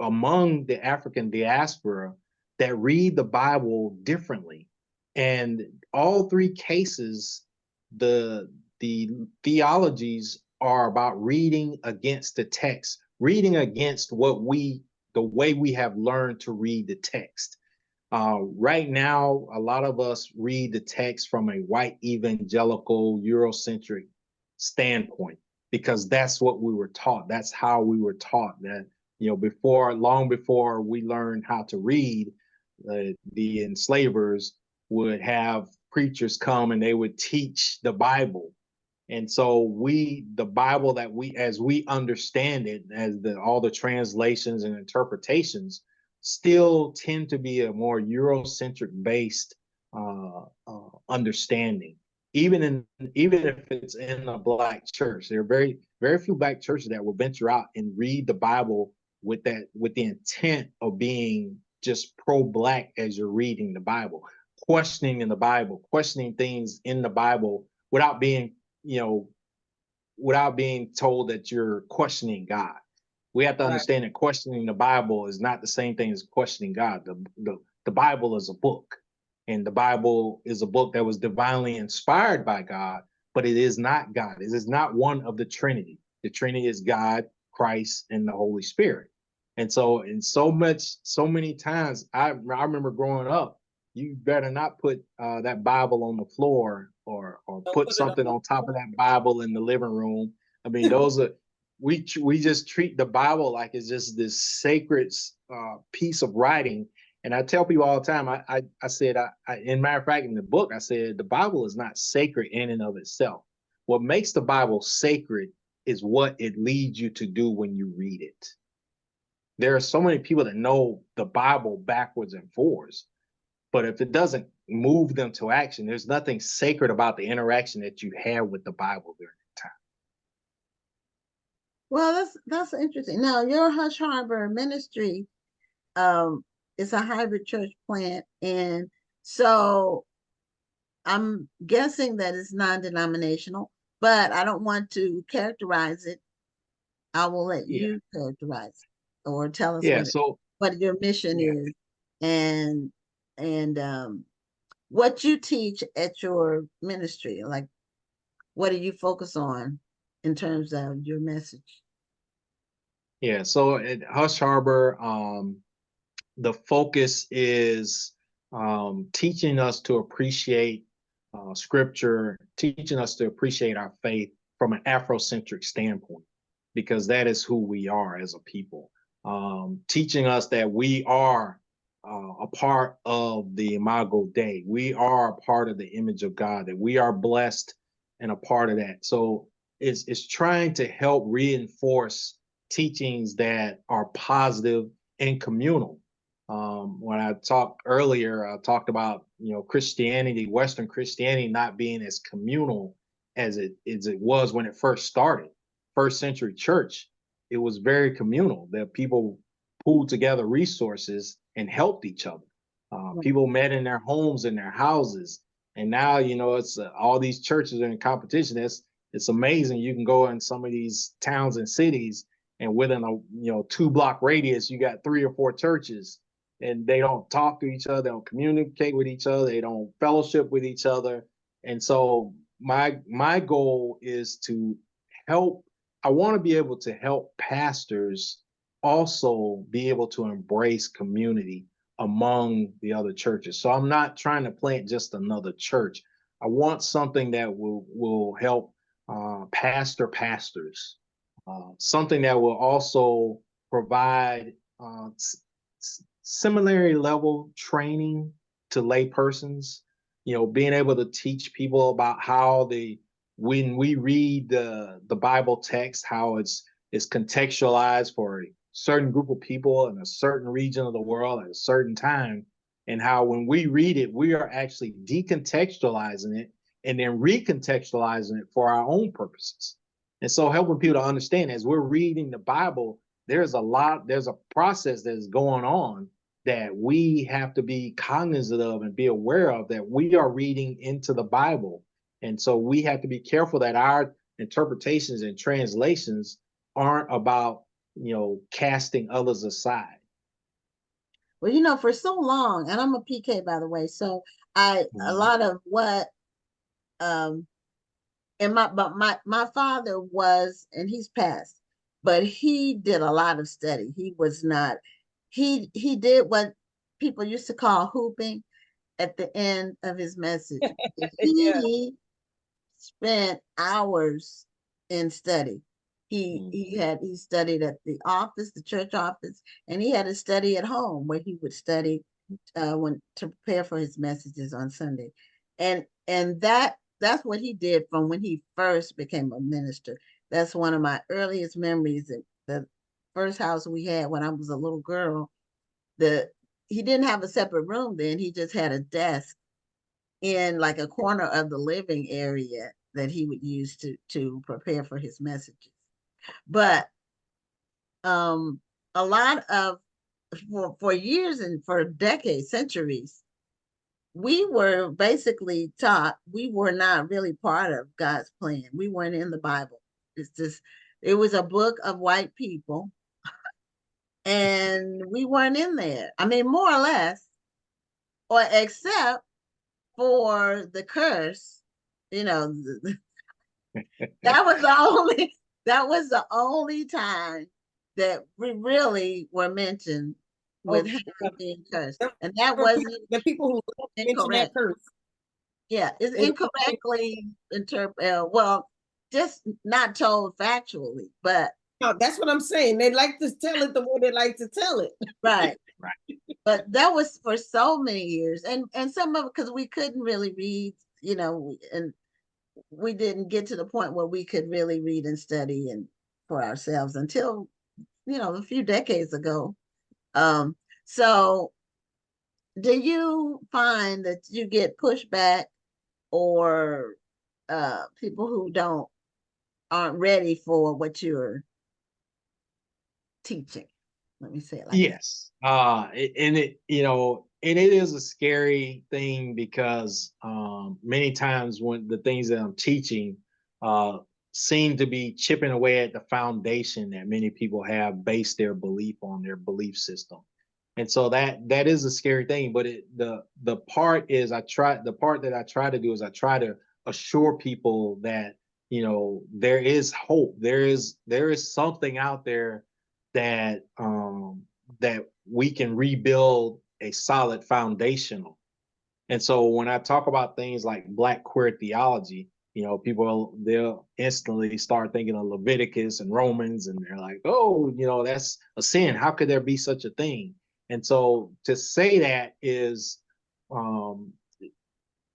among the African diaspora that read the Bible differently. And all three cases, the theologies are about reading against the text, reading against the way we have learned to read the text. Right now, a lot of us read the text from a white evangelical Eurocentric standpoint because that's what we were taught. That's how we were taught. That long before we learned how to read, the enslavers would have preachers come and they would teach the Bible. And so the Bible that as we understand it, as all the translations and interpretations, still tend to be a more Eurocentric based understanding. Even if it's in a Black church, there are very few Black churches that will venture out and read the Bible with the intent of being just pro-Black as you're reading the Bible, questioning in the Bible, questioning things in the Bible without being told that you're questioning God. We have to understand that questioning the Bible is not the same thing as questioning God. The Bible is a book, and the Bible is a book that was divinely inspired by God, but it is not God. It is not one of the Trinity. The Trinity is God, Christ, and the Holy Spirit. And so, so many times, I remember growing up, you better not put that Bible on the floor or put something on top of that Bible in the living room. I mean, we just treat the Bible like it's just this sacred piece of writing. And I tell people all the time, I said, in matter of fact, in the book, I said, the Bible is not sacred in and of itself. What makes the Bible sacred is what it leads you to do when you read it. There are so many people that know the Bible backwards and forwards, but if it doesn't move them to action, there's nothing sacred about the interaction that you have with the Bible during that time. Well, that's interesting. Now, your Hush Harbor ministry is a hybrid church plant, and so I'm guessing that it's non-denominational, but I don't want to characterize it. I will let you characterize it or tell us what your mission is and what you teach at your ministry. Like, what do you focus on in terms of your message? Yeah, so at Hush Harbor, the focus is teaching us to appreciate scripture, teaching us to appreciate our faith from an Afrocentric standpoint, because that is who we are as a people. Teaching us that we are a part of the Imago Dei. We are a part of the image of God, that we are blessed and a part of that. So it's trying to help reinforce teachings that are positive and communal. When I talked earlier, I talked about Christianity, Western Christianity not being as communal as it was when it first started. First century church, it was very communal. That people pooled together resources and helped each other. People met in their homes, in their houses, and now it's all these churches are in competition. It's amazing. You can go in some of these towns and cities, and within a 2-block radius, you got 3 or 4 churches, and they don't talk to each other, they don't communicate with each other, they don't fellowship with each other. And so my goal is to help. I want to be able to help pastors also be able to embrace community among the other churches. So I'm not trying to plant just another church. I want something that will help pastors, something that will also provide seminary level training to lay persons, being able to teach people about how when we read the Bible text, how it's contextualized for a certain group of people in a certain region of the world at a certain time, and how when we read it, we are actually decontextualizing it and then recontextualizing it for our own purposes. And so helping people to understand, as we're reading the Bible, there's a process that is going on that we have to be cognizant of and be aware of, that we are reading into the Bible. And so we have to be careful that our interpretations and translations aren't about, casting others aside. Well, for so long, and I'm a PK, by the way, so a lot of what and my father was, and he's passed, but he did a lot of study. He was not, he did what people used to call hooping at the end of his message. Yeah. He spent hours in study. He studied at the office, the church office, and he had a study at home where he would study when to prepare for his messages on Sunday. And that's what he did from when he first became a minister. That's one of my earliest memories. The first house we had when I was a little girl, the he didn't have a separate room then. He just had a desk in like a corner of the living area that he would use to prepare for his messages. But a lot of for years and for decades, centuries, we were basically taught we were not really part of God's plan. We weren't in the Bible. It's just it was a book of white people, and we weren't in there. I mean, more or less, or except for the curse, you know, that was the only that was the only time that we really were mentioned with Okay. Henry being cursed. There And that were wasn't the people who mentioned that incorrect. curse. Yeah, it's They- incorrectly interpreted. Well, just not told factually, but No, that's what I'm saying. They like to tell it the way they like to tell it. right. Right. But that was for so many years, and some of it because we couldn't really read, and we didn't get to the point where we could really read and study and for ourselves until a few decades ago. So do you find that you get pushback or people who aren't ready for what you're teaching? Let me say it like that. Yes. And it is a scary thing because many times when the things that I'm teaching seem to be chipping away at the foundation that many people have based their belief on their belief system. And so that is a scary thing. But the part that I try to do is I try to assure people that there is hope. There is something out there that that we can rebuild a solid foundational. And so when I talk about things like Black queer theology, they'll instantly start thinking of Leviticus and Romans, and they're like, oh, that's a sin. How could there be such a thing? And so to say that is um,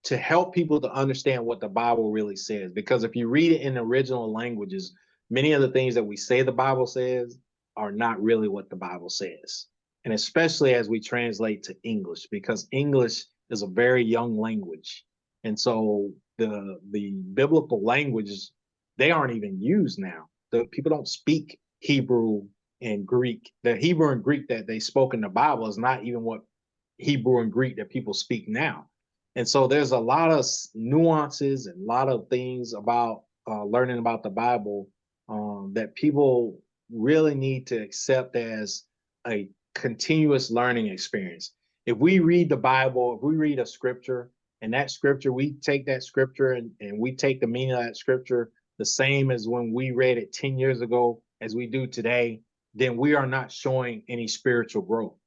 to help people to understand what the Bible really says. Because if you read it in the original languages, many of the things that we say the Bible says are not really what the Bible says. And especially as we translate to English, because English is a very young language. And so the biblical languages, they aren't even used now. The people don't speak Hebrew and Greek. The Hebrew and Greek that they spoke in the Bible is not even what Hebrew and Greek that people speak now. And so there's a lot of nuances and a lot of things about learning about the Bible that people really need to accept as a continuous learning experience. If we read the Bible, if we read a scripture, and that scripture, we take that scripture and we take the meaning of that scripture the same as when we read it 10 years ago as we do today, then we are not showing any spiritual growth.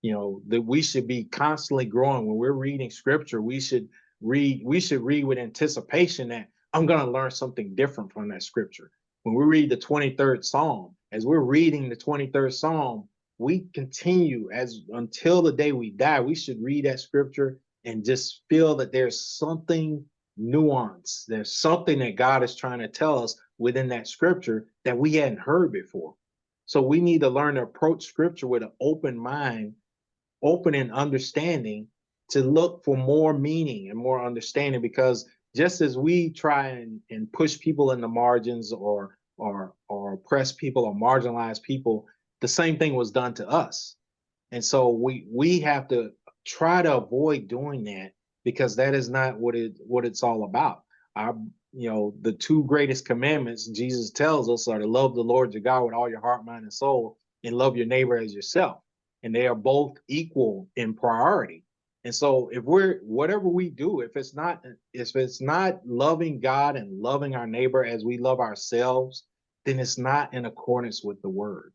That we should be constantly growing. When we're reading scripture, we should read with anticipation that I'm going to learn something different from that scripture. When we read the 23rd Psalm, as we're reading the 23rd Psalm, we continue until the day we die. We should read that scripture and just feel that there's something nuanced. There's something that God is trying to tell us within that scripture that we hadn't heard before. So we need to learn to approach scripture with an open mind, open and understanding, to look for more meaning and more understanding, because just as we try and push people in the margins or oppress people or marginalize people, the same thing was done to us. And so we have to try to avoid doing that, because that is not what it's all about. The two greatest commandments Jesus tells us are to love the Lord your God with all your heart, mind, and soul, and love your neighbor as yourself. And they are both equal in priority. And so whatever we do, if it's not loving God and loving our neighbor as we love ourselves, then it's not in accordance with the word.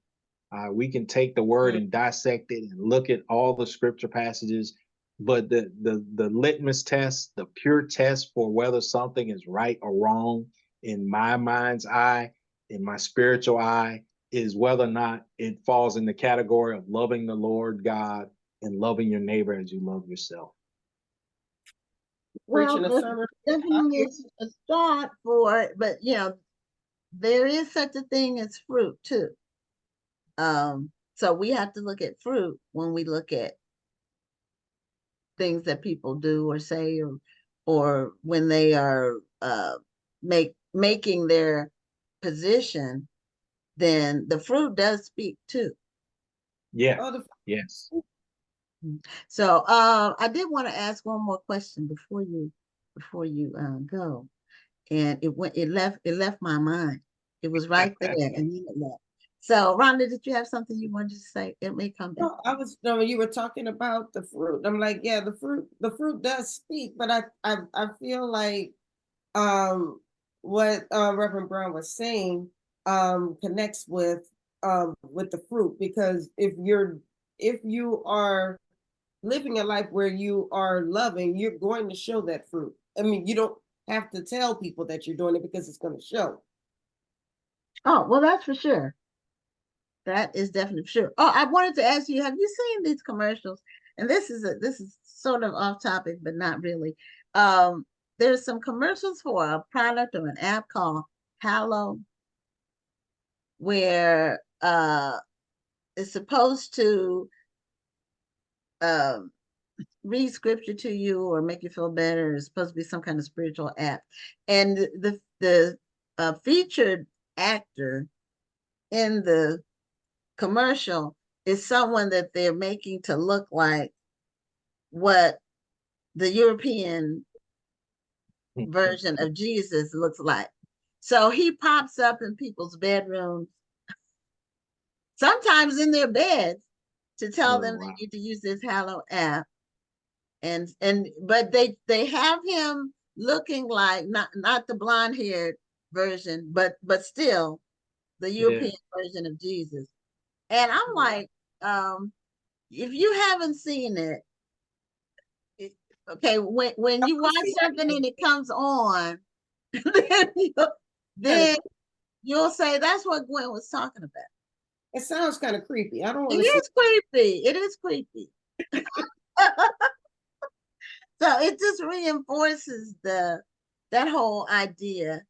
We can take the word and dissect it and look at all the scripture passages, but the litmus test, the pure test for whether something is right or wrong in my mind's eye, in my spiritual eye, is whether or not it falls in the category of loving the Lord God and loving your neighbor as you love yourself. Well, Preaching a sermon. definitely is a start for it, but there is such a thing as fruit too. So we have to look at fruit when we look at things that people do or say, or when they are making their position, then the fruit does speak too. Yeah. Oh, Yes. So I did want to ask one more question before you go, and it left my mind. It was right there, and then it left. So Rhonda, did you have something you wanted to say? It may come back. no, I was no, you were talking about the fruit. I'm like, yeah, the fruit does speak, but I feel like what Reverend Brown was saying connects with the fruit, because if you are living a life where you are loving, you're going to show that fruit. I mean, you don't have to tell people that you're doing it because it's going to show. Oh, well, that's for sure. That is definitely sure. Oh, I wanted to ask you, have you seen these commercials? And this is sort of off topic, but not really. There's some commercials for a product or an app called Hallow, where it's supposed to read scripture to you or make you feel better. It's supposed to be some kind of spiritual app. And the featured actor in the commercial is someone that they're making to look like what the European version of Jesus looks like. So he pops up in people's bedrooms, sometimes in their beds, to tell them wow. they need to use this Hallow app. But they have him looking like not the blonde-haired version, but still the European version of Jesus. And I'm like, if you haven't seen it, okay, when you watch something and it comes on, then you'll say that's what Gwen was talking about. It sounds kind of creepy. I don't want It to see. is creepy. It is creepy. So it just reinforces that whole idea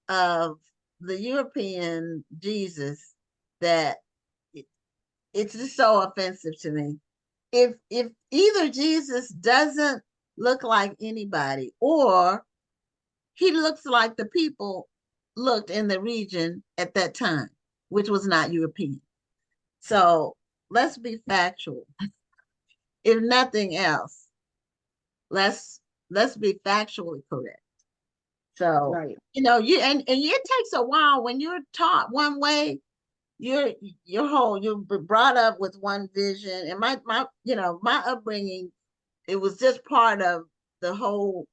of the European Jesus, that it's just so offensive to me. If either Jesus doesn't look like anybody, or he looks like the people looked in the region at that time, which was not European. So let's be factual. If nothing else, let's be factually correct. So Right. you and it takes a while when you're taught one way. You're brought up with one vision, and my upbringing, it was just part of the whole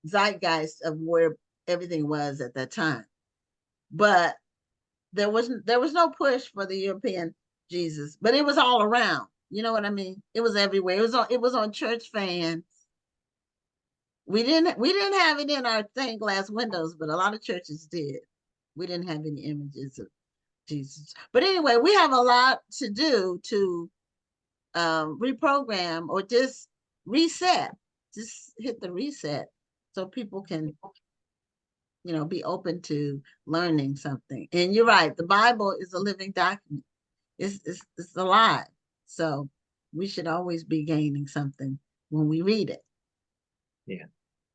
zeitgeist of where everything was at that time. But there was no push for the European Jesus, but it was all around. You know what I mean? It was everywhere. It was on church fans. We didn't have it in our stained glass windows, but a lot of churches did. We didn't have any images of Jesus. But anyway, we have a lot to do to reprogram or just reset. Just hit the reset so people can be open to learning something. And you're right, the Bible is a living document. It's alive. So we should always be gaining something when we read it. Yeah.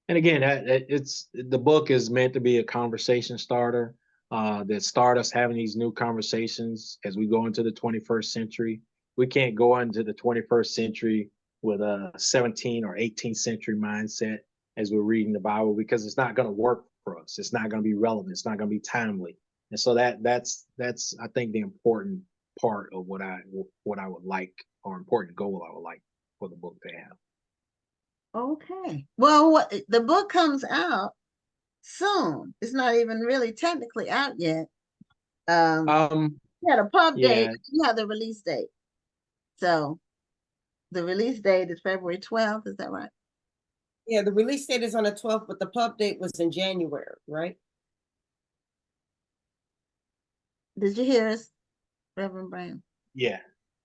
And again, it's the book is meant to be a conversation starter that start us having these new conversations as we go into the 21st century. We can't go into the 21st century with a 17th or 18th century mindset as we're reading the Bible, because it's not going to work for us. It's not going to be relevant. It's not going to be timely. And so that's I think the important part of what I would like, or important goal I would like for the book to have. Okay. Well, the book comes out soon. It's not even really technically out yet. Yeah, You had a pub date, Yeah, you have the release date. So the release date is February 12th, is that right? Yeah, the release date is on the 12th, but the pub date was in January, right? Did you hear us, Reverend Brown? yeah,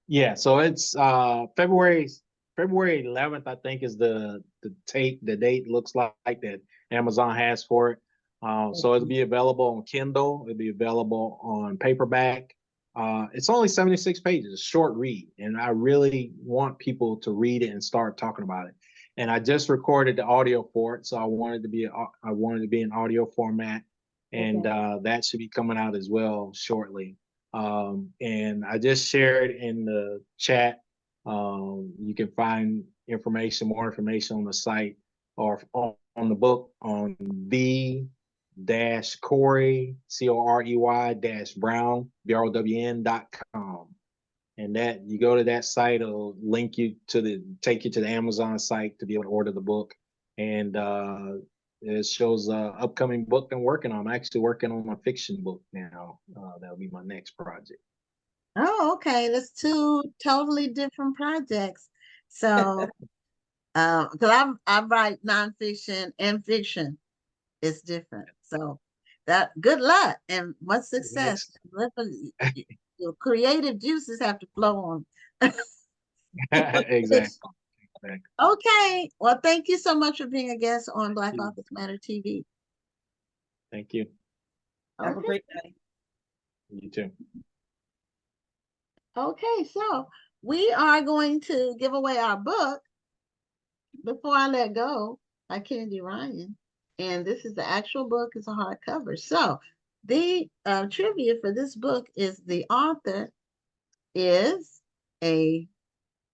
yeah. So it's February 11th, I think, is the date looks like that Amazon has for it. So it'll be available on Kindle. It'll be available on paperback. It's only 76 pages, a short read, and I really want people to read it and start talking about it. And I just recorded the audio for it, so I wanted to be in audio format, and that should be coming out as well shortly. And I just shared in the chat. You can find more information on the site or on the book on v-corey, Corey-brown, BROWN.com. And that you go to that site, it'll take you to the Amazon site to be able to order the book. And it shows upcoming book I'm working on. I'm actually working on my fiction book now. That'll be my next project. Oh, okay. That's two totally different projects. So, because I write nonfiction and fiction. It's different. So that good luck and much success. Your creative juices have to flow on. Exactly. Okay. Well, thank you so much for being a guest on Black Authors Matter TV. Thank you. Have a great night. You too. Okay, so we are going to give away our book, Before I Let Go by Kennedy Ryan. And this is the actual book, it's a hardcover. So the trivia for this book is the author is a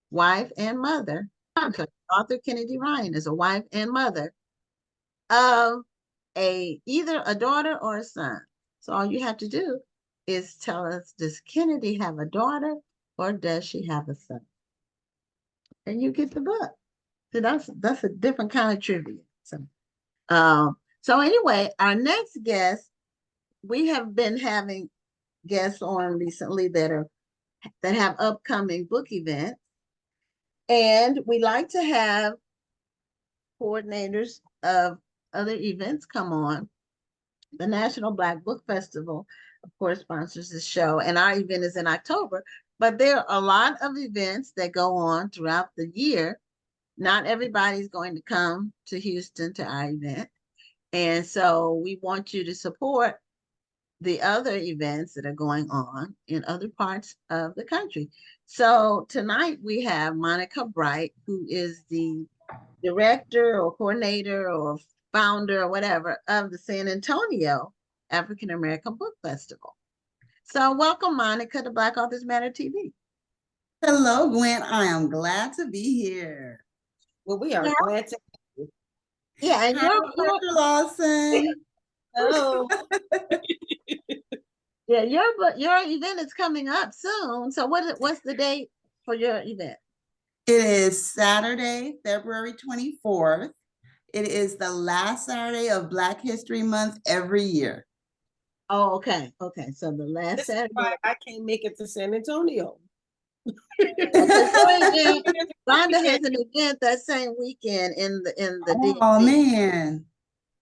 wife and mother. So author Kennedy Ryan is a wife and mother of either a daughter or a son. So all you have to do is tell us, does Kennedy have a daughter or does she have a son? And you get the book. So that's a different kind of trivia. So anyway, our next guest, we have been having guests on recently that have upcoming book events. And we like to have coordinators of other events come on. The National Black Book Festival, of course, sponsors this show, and our event is in October. But there are a lot of events that go on throughout the year. Not everybody's going to come to Houston to our event. And so we want you to support the other events that are going on in other parts of the country. So tonight we have Monica Brite, who is the director or coordinator or founder or whatever of the San Antonio African American Book Festival. So welcome, Monica, to Black Authors Matter TV. Hello, Gwen. I am glad to be here. Well, we are glad to. Yeah, and Hi, Dr. Lawson. Hello. yeah, your event is coming up soon. So what's the date for your event? It is Saturday, February 24th. It is the last Saturday of Black History Month every year. Oh, okay. Okay. So the last This Saturday. is why I can't make it to San Antonio. Rhonda has an event that same weekend in the Oh DMV. man.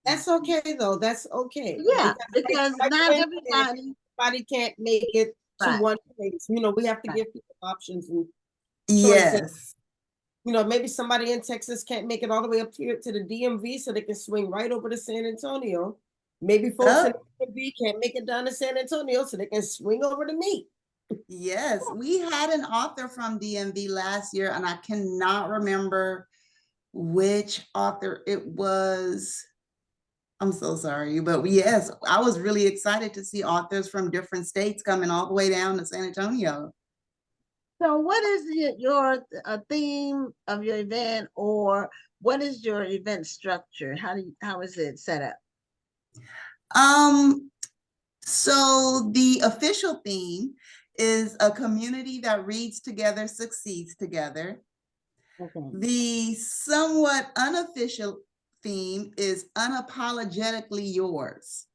That's okay though. That's okay. Yeah, because not everybody can't make it to Right. one place. You know, we have to Right. give people options and Yes. you know, maybe somebody in Texas can't make it all the way up here to the DMV so they can swing right over to San Antonio. Maybe folks in the DMV can't make it down to San Antonio so they can swing over to me. Yes, we had an author from DMV last year, and I cannot remember which author it was. I'm so sorry, but yes, I was really excited to see authors from different states coming all the way down to San Antonio. So what is your theme of your event, or what is your event structure? How is it set up? So the official theme is a community that reads together, succeeds together. Okay. The somewhat unofficial theme is unapologetically yours.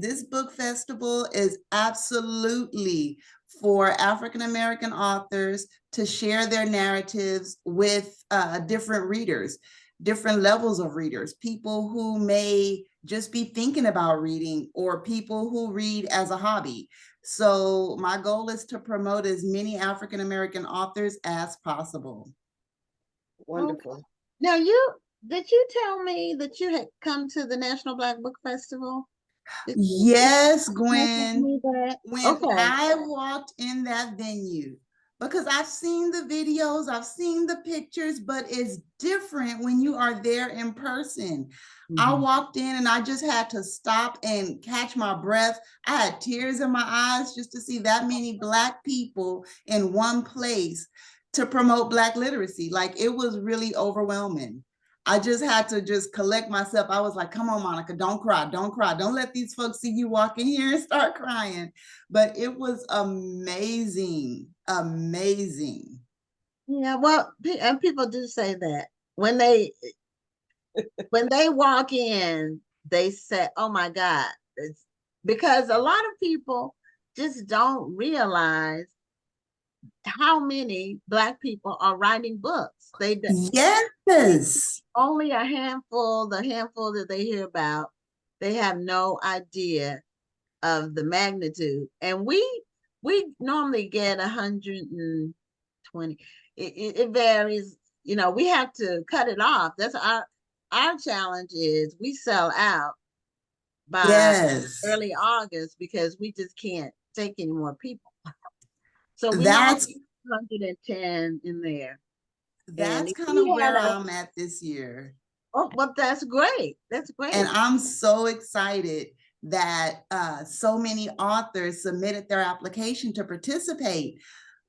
This book festival is absolutely for African American authors to share their narratives with different readers, different levels of readers, people who may just be thinking about reading or people who read as a hobby. So my goal is to promote as many African American authors as possible. Wonderful. Now, did you tell me that you had come to the National Black Book Festival? Yes, Did you Gwen. me that? When Okay. I walked in that venue, because I've seen the videos, I've seen the pictures, but it's different when you are there in person. I walked in and I just had to stop and catch my breath. I had tears in my eyes just to see that many Black people in one place to promote Black literacy. Like, it was really overwhelming. I just had to just collect myself. I was like, come on, Monica, don't cry, don't cry. Don't let these folks see you walk in here and start crying. But it was amazing, amazing. Yeah, well, and people do say that when they walk in, they say, "Oh my God," it's because a lot of people just don't realize how many Black people are writing books. Yes. Only a handful, the handful that they hear about, they have no idea of the magnitude. And we normally get 120. It varies. You know, we have to cut it off. That's our challenge is we sell out by Yes. early August because we just can't take any more people. So we That's normally 110 in there. that's kind of where I'm at this year. Oh, well, that's great. That's great. And I'm so excited that so many authors submitted their application to participate.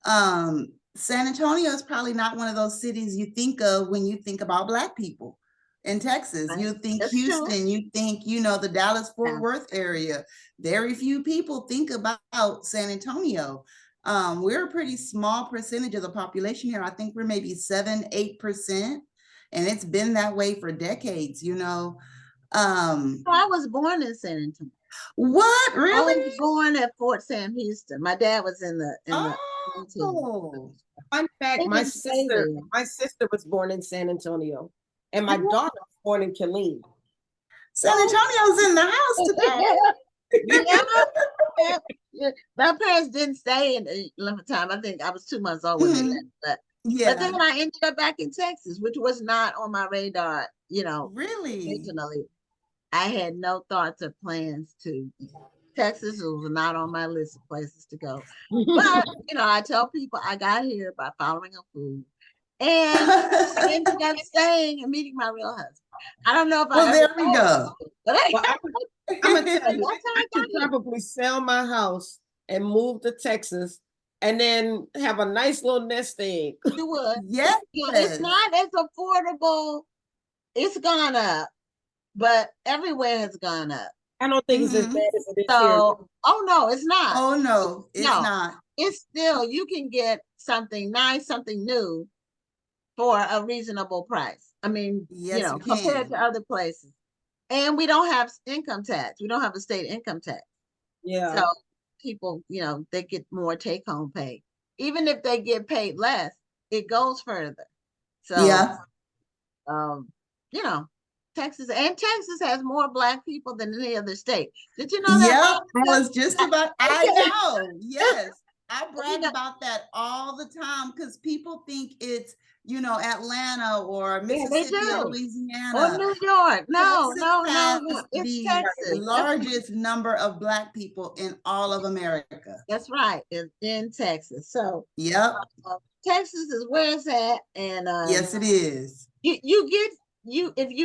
San Antonio is probably not one of those cities you think of when you think about Black people. In Texas, you think That's Houston, true. you think, the Dallas-Fort Worth area. Very few people think about San Antonio. We're a pretty small percentage of the population here. I think we're maybe 7-8%. And it's been that way for decades, So I was born in San Antonio. What? I Really? was born at Fort Sam Houston. My dad was in the Oh, Fun fact, They my didn't stay sister there. was born in San Antonio, and my daughter was born in Killeen. San Antonio's in the house today. Yeah. My parents didn't stay in a limited time. I think I was 2 months old when they left. But then I ended up back in Texas, which was not on my radar, Really? originally. I had no thoughts or plans to. Texas was not on my list of places to go. But, I tell people I got here by following a food. And I ended up staying and meeting my real husband. I don't know if Well, there we go. But I'm gonna tell you, I could probably sell my house and move to Texas and then have a nice little nest egg. You would. Yes. It's not as affordable. It's gone up, but everywhere has gone up. I don't think it's as bad as it is here. So, oh no, it's not. Oh no, it's not. It's still, you can get something nice, something new for a reasonable price. I mean, Yes, compared to other places. And we don't have income tax. We don't have a state income tax. Yeah. So people, they get more take home pay. Even if they get paid less, it goes further. So, yeah. Texas has more Black people than any other state. Did you know that? Yep, I was just about, I know, yes. I brag about that all the time because people think it's, Atlanta or Mississippi or Louisiana. Or New York. No. It's the Texas. largest number of Black people in all of America. That's right. It's in Texas. So, yep. Texas is where it's at. And yes, it is. If you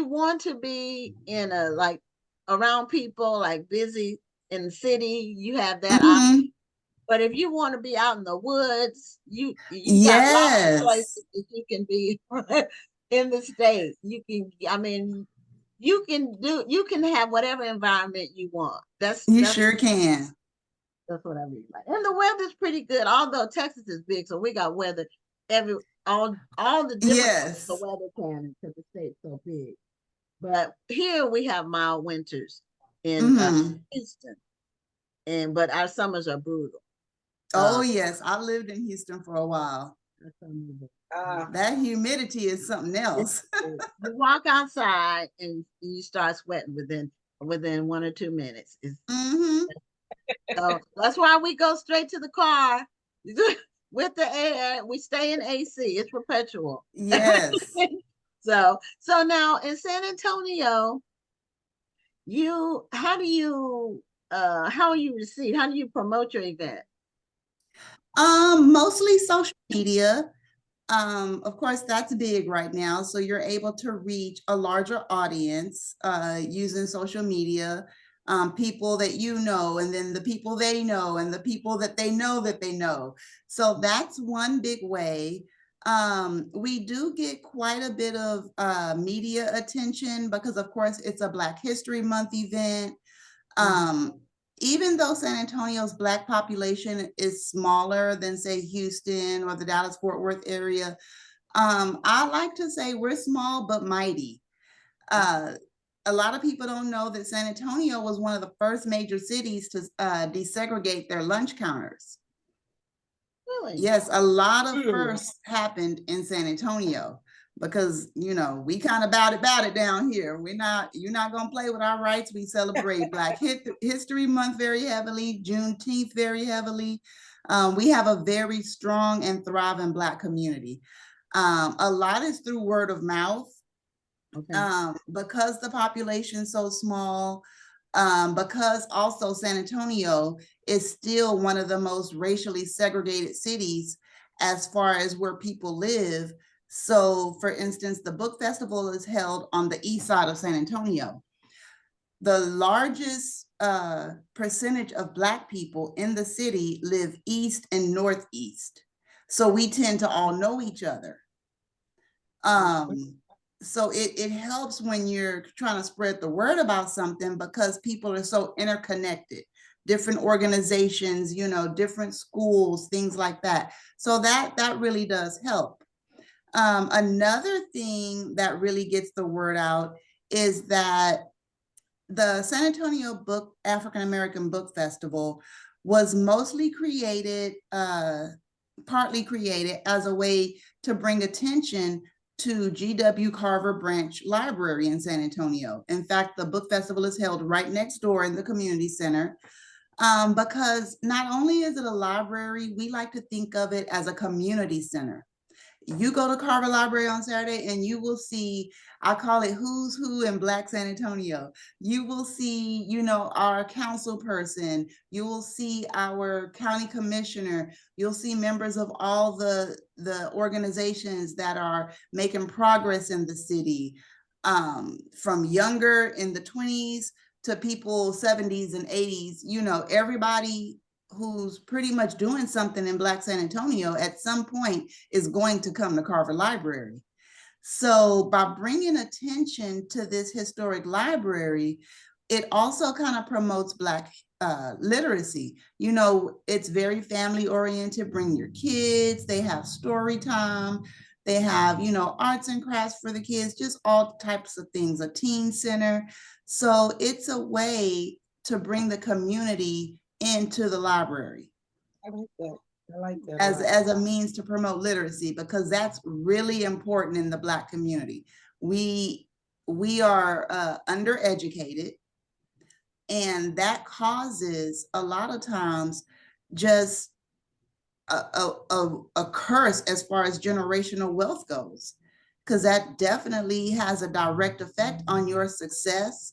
want to be in around people, like busy in the city, you have that option. But if you want to be out in the woods, you got lots of places that you can be in the state. You can have whatever environment you want. You sure can. That's what I mean. And the weather's pretty good, although Texas is big, so we got weather all the different the weather patterns because the state's so big. But here we have mild winters in Mhm. Houston, but our summers are brutal. Oh yes, I lived in Houston for a while. Our summers are- That humidity is something else. you walk outside and you start sweating within 1 or 2 minutes. Hmm. So that's why we go straight to the car with the air. We stay in AC. It's perpetual. Yes. So now in San Antonio, how are you received? How do you promote your event? Mostly social media. Of course, that's big right now. So you're able to reach a larger audience using social media, people that you know, and then the people they know, and the people that they know that they know. So that's one big way. We do get quite a bit of media attention because, of course, it's a Black History Month event. Um, Even though San Antonio's Black population is smaller than, say, Houston or the Dallas-Fort Worth area, I like to say we're small but mighty. A lot of people don't know that San Antonio was one of the first major cities to desegregate their lunch counters. Really? Yes, a lot of firsts happened in San Antonio because we kind of bout it down here. You're not gonna play with our rights. We celebrate Black History Month very heavily, Juneteenth very heavily. We have a very strong and thriving Black community. A lot is through word of mouth. Okay. Because the population is so small, because also San Antonio is still one of the most racially segregated cities as far as where people live. So, for instance, the book festival is held on the east side of San Antonio. The largest percentage of Black people in the city live east and northeast. So we tend to all know each other. So it helps when you're trying to spread the word about something because people are so interconnected, different organizations, different schools, things like that. So that really does help. Another thing that really gets the word out is that the San Antonio African American Book Festival was mostly partly created as a way to bring attention to G.W. Carver Branch Library in San Antonio. In fact, the book festival is held right next door in the community center because not only is it a library, we like to think of it as a community center. You go to Carver Library on Saturday and you will see, I call it who's who in Black San Antonio. You will see, our council person. You will see our county commissioner. You'll see members of all the organizations that are making progress in the city, from younger in the 20s to people 70s and 80s. Everybody who's pretty much doing something in Black San Antonio at some point is going to come to Carver Library. So by bringing attention to this historic library, it also kind of promotes Black literacy. It's very family oriented. Bring your kids. They have story time. They have, arts and crafts for the kids, just all types of things, a teen center. So it's a way to bring the community into the library. I like that. I like that. As a means to promote literacy, because that's really important in the Black community. We are undereducated, and that causes a lot of times just a curse as far as generational wealth goes, because that definitely has a direct effect on your success,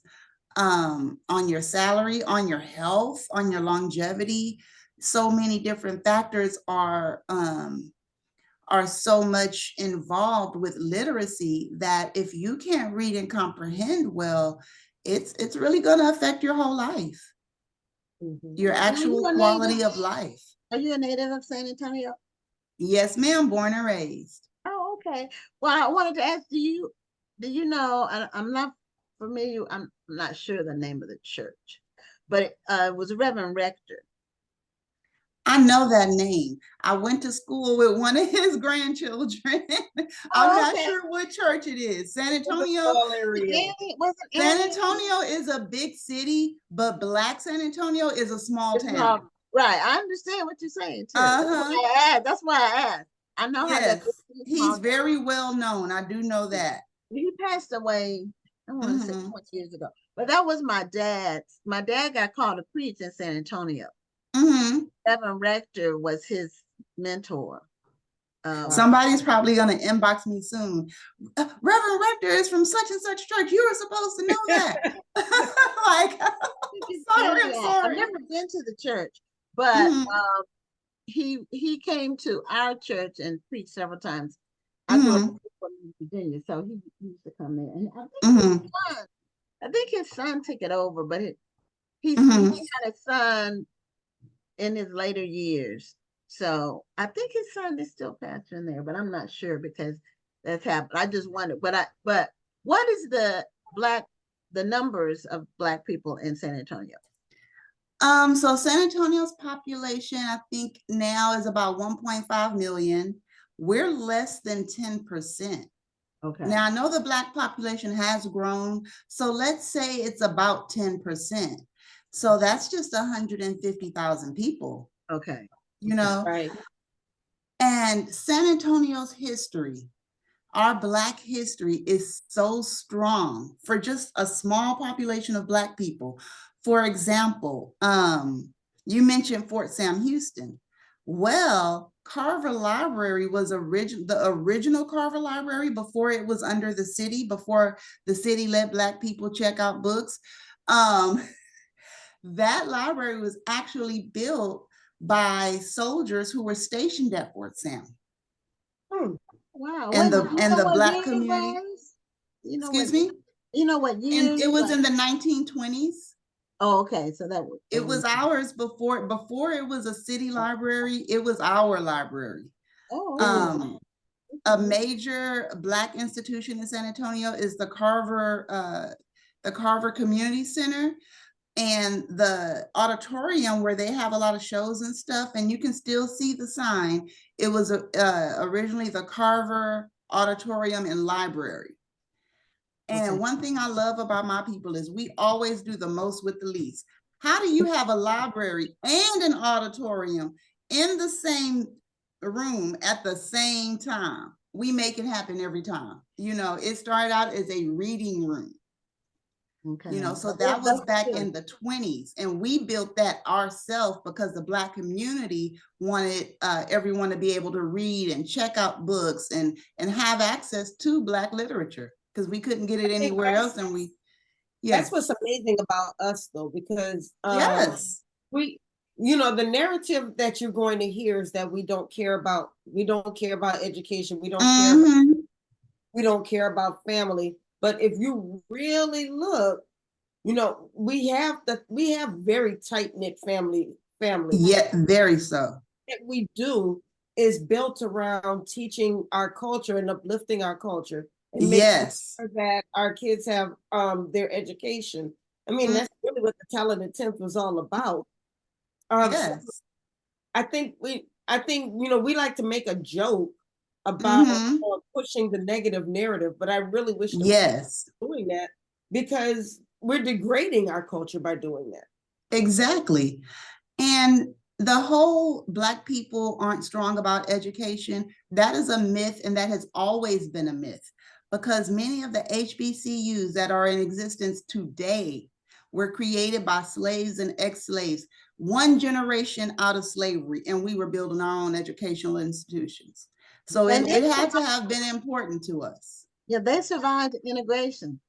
on your salary, on your health, on your longevity. So many different factors are so much involved with literacy that if you can't read and comprehend well, it's really going to affect your whole life, your actual quality of life. Are you a native of San Antonio? Yes, ma'am, born and raised. Oh, okay. Well, I wanted to ask, do you know, I'm not familiar, I'm not sure the name of the church, but it was a Reverend Rector. I know that name. I went to school with one of his grandchildren. I'm Oh, not okay. sure what church it is. San Antonio. All area. Annie, was it San Annie? Antonio is a big city, but Black San Antonio is a small It's town. not- right. I understand what you're saying too. Uh-huh. That's why I asked. I know how that Yes, he's very well known. I do know that. he passed away, I want to say 20 years ago. But that was my dad's. My dad got called to preach in San Antonio. Mhm. Evan Rector was his mentor. Somebody's probably going to inbox me soon. Reverend Rector is from such and such church. You were supposed to know that. Like, I'm sorry. I've never been to the church, but Mhm. he came to our church and preached several times. I grew up in Virginia, so he used to come there. And I think his son took it over, but he had a son in his later years. So I think his son is still pastoring there, but I'm not sure because that's happened. I just wondered, but what is the numbers of Black people in San Antonio? So San Antonio's population, I think now is about 1.5 million. We're less than 10%. Okay. Now I know the Black population has grown, so let's say it's about 10%. So that's just 150,000 people. Okay. You know, Right. and San Antonio's history, our Black history is so strong for just a small population of Black people. For example, you mentioned Fort Sam Houston. Well, Carver Library was the original Carver Library before it was under the city, before the city let Black people check out books. That library was actually built by soldiers who were stationed at Fort Sam. Wow. And What, the what Black year community. was? You know Excuse what, me? You know what year? And it was in the 1920s. Oh, okay. So that was It was ours before it was a city library. It was our library. Oh, A major Black institution in San Antonio is the Carver Community Center and the auditorium where they have a lot of shows and stuff. And you can still see the sign. It was originally the Carver Auditorium and Library. And one thing I love about my people is we always do the most with the least. How do you have a library and an auditorium in the same room at the same time? We make it happen every time. You know, it started out as a reading room. okay. You know, so that was back in the 20s, and we built that ourselves because the Black community wanted everyone to be able to read and check out books and have access to Black literature because we couldn't get it anywhere else. And that's what's amazing about us, though, because yes, we, you know, the narrative that you're going to hear is that we don't care about education, we don't care about family. But if you really look, you know, we have very tight-knit family. Yeah, very so. What we do is built around teaching our culture and uplifting our culture and making sure that our kids have their education. I mean, that's really what the Talented 10th was all about. So I think you know, we like to make a joke about pushing the negative narrative, but I really wish we were doing that because we're degrading our culture by doing that. Exactly. And the whole Black people aren't strong about education, that is a myth, and that has always been a myth because many of the HBCUs that are in existence today were created by slaves and ex-slaves, one generation out of slavery, and we were building our own educational institutions. So it had to have been important to us. Yeah, they survived integration.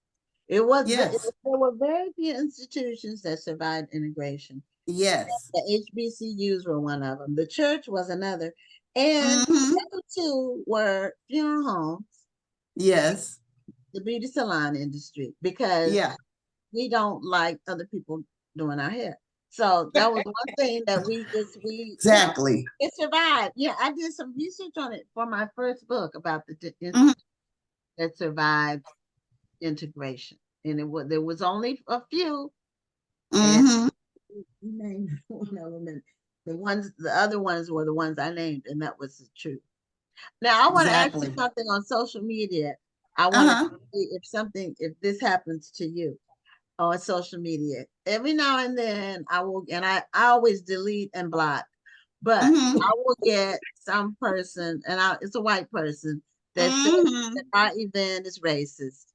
There were very few institutions that survived integration. Yes. The HBCUs were one of them. The church was another. And the other two were funeral homes. Yes. The beauty salon industry, because we don't like other people doing our hair. So that was one thing that we exactly. You know, it survived. Yeah, I did some research on it for my first book about the that survived integration, and there was only a few. And you named one of them. The other ones were the ones I named, and that was the truth. Now I want to ask you Exactly. something on social media. I want Uh-huh. to see if this happens to you on social media. Every now and then I always delete and block, but Mm-hmm. I will get some person, and it's a white person that says Mm-hmm. that our event is racist.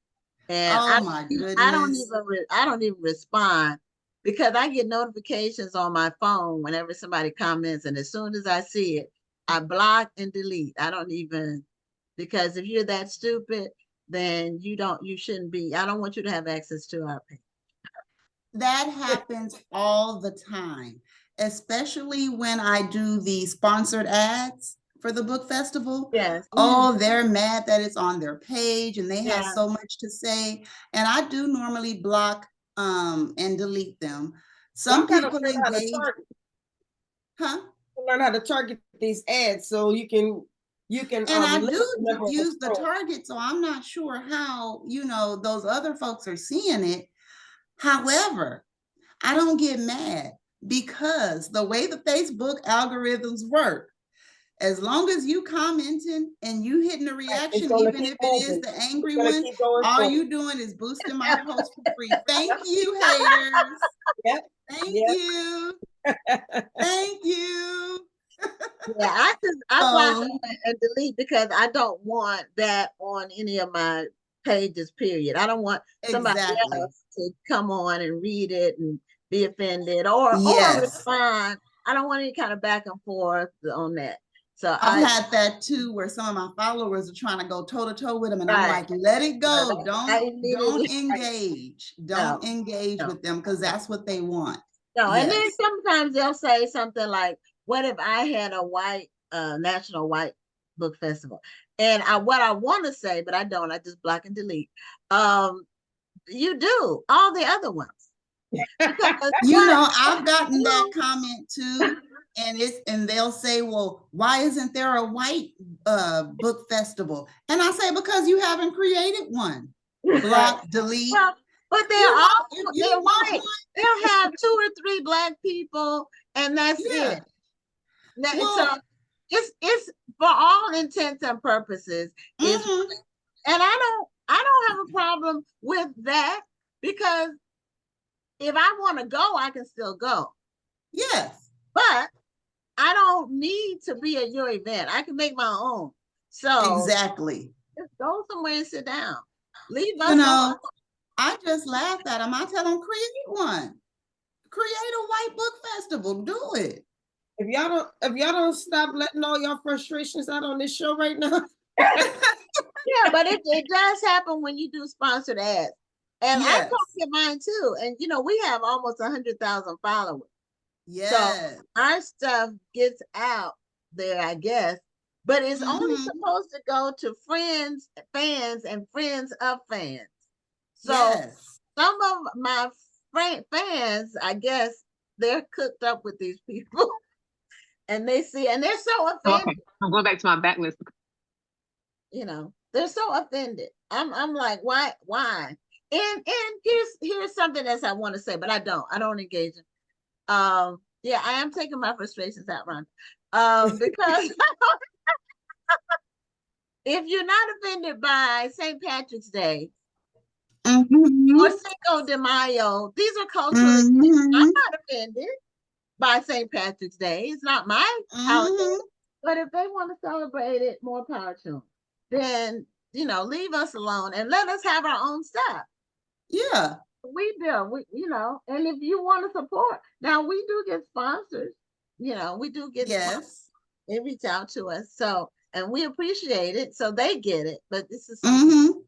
And Oh my goodness. I don't even respond because I get notifications on my phone whenever somebody comments, and as soon as I see it, I block and delete. I don't even, because if you're that stupid, then you shouldn't be. I don't want you to have access to our page. That happens all the time, especially when I do the sponsored ads for the book festival. Yes. Oh, they're mad that it's on their page and they have Yeah. so much to say. And I do normally block and delete them. Y'all Some gotta people learn how to engage, target, huh? learn how to target these ads so you can And I limit do the number of use the scroll. target, so I'm not sure how, those other folks are seeing it. However, I don't get mad because the way the Facebook algorithms work, as long as you commenting and you hitting the It's reaction, gonna even keep if it is moving. the It's angry gonna one, keep going all forward. you doing is boosting my post for free. Thank you, haters. Yep. Thank Yep. you. Thank you. Yeah, I block Um, and delete because I don't want that on any of my pages, period. I don't want somebody exactly. else to come on and read it and be offended or Yes. respond. I don't want any kind of back and forth on that. So I've had that too, where some of my followers are trying to go toe to toe with them, and I'm right. like, let it So go. I Don't immediately engage. no, Don't engage no, with them because no, that's what they want. no. And then Yes. sometimes they'll say something like, "What if I had a white national white book festival?" And what I want to say, but I don't. I just block and delete. Um, you do all the other ones because I've gotten that comment too, and they'll say, "Well, why isn't there a white book festival?" And I say, "Because you haven't created one." right. Block, delete. Well, but If you they're want white. They'll have two or three black people, and that's one, yeah. it. So Well, it's for all intents and purposes is, mhm, and I don't have a problem with that because if I want to go, I can still go. yes, But I don't need to be at your event. I can make my own. So exactly. just go somewhere and sit down. Leave You us alone. know, I just laugh at them. I tell them, create one. Create a white book festival. Do it. If y'all don't stop letting all your frustrations out on this show right now. Yeah, but it does happen when you do sponsored ads. And I Yes. post mine too. And we have almost 100,000 followers. So Yes. our stuff gets out there, I guess, but it's only Mm-hmm. supposed to go to friends, fans, and friends of fans. So Yes. some of my fans, I guess, they're cooked up with these people, and they see, and they're so Okay, offended. I'm going back to my backlist. They're so offended. I'm like, why? And here's something else I want to say, but I don't engage in. Yeah, I am taking my frustrations out, Ron. Because if you're not offended by St. Patrick's Day Mm-hmm. or Cinco de Mayo, these are cultural events. I'm Mm-hmm. not offended by St. Patrick's Day. It's not my holiday. Mm-hmm. But if they want to celebrate it, more power to them. Then, leave us alone and let us have our own stuff. Yeah. We do, and if you want to support, now we do get sponsors, we do get sponsors. Yes. They reach out to us. So, and we appreciate it. So they get it, but this is something. Mm-hmm.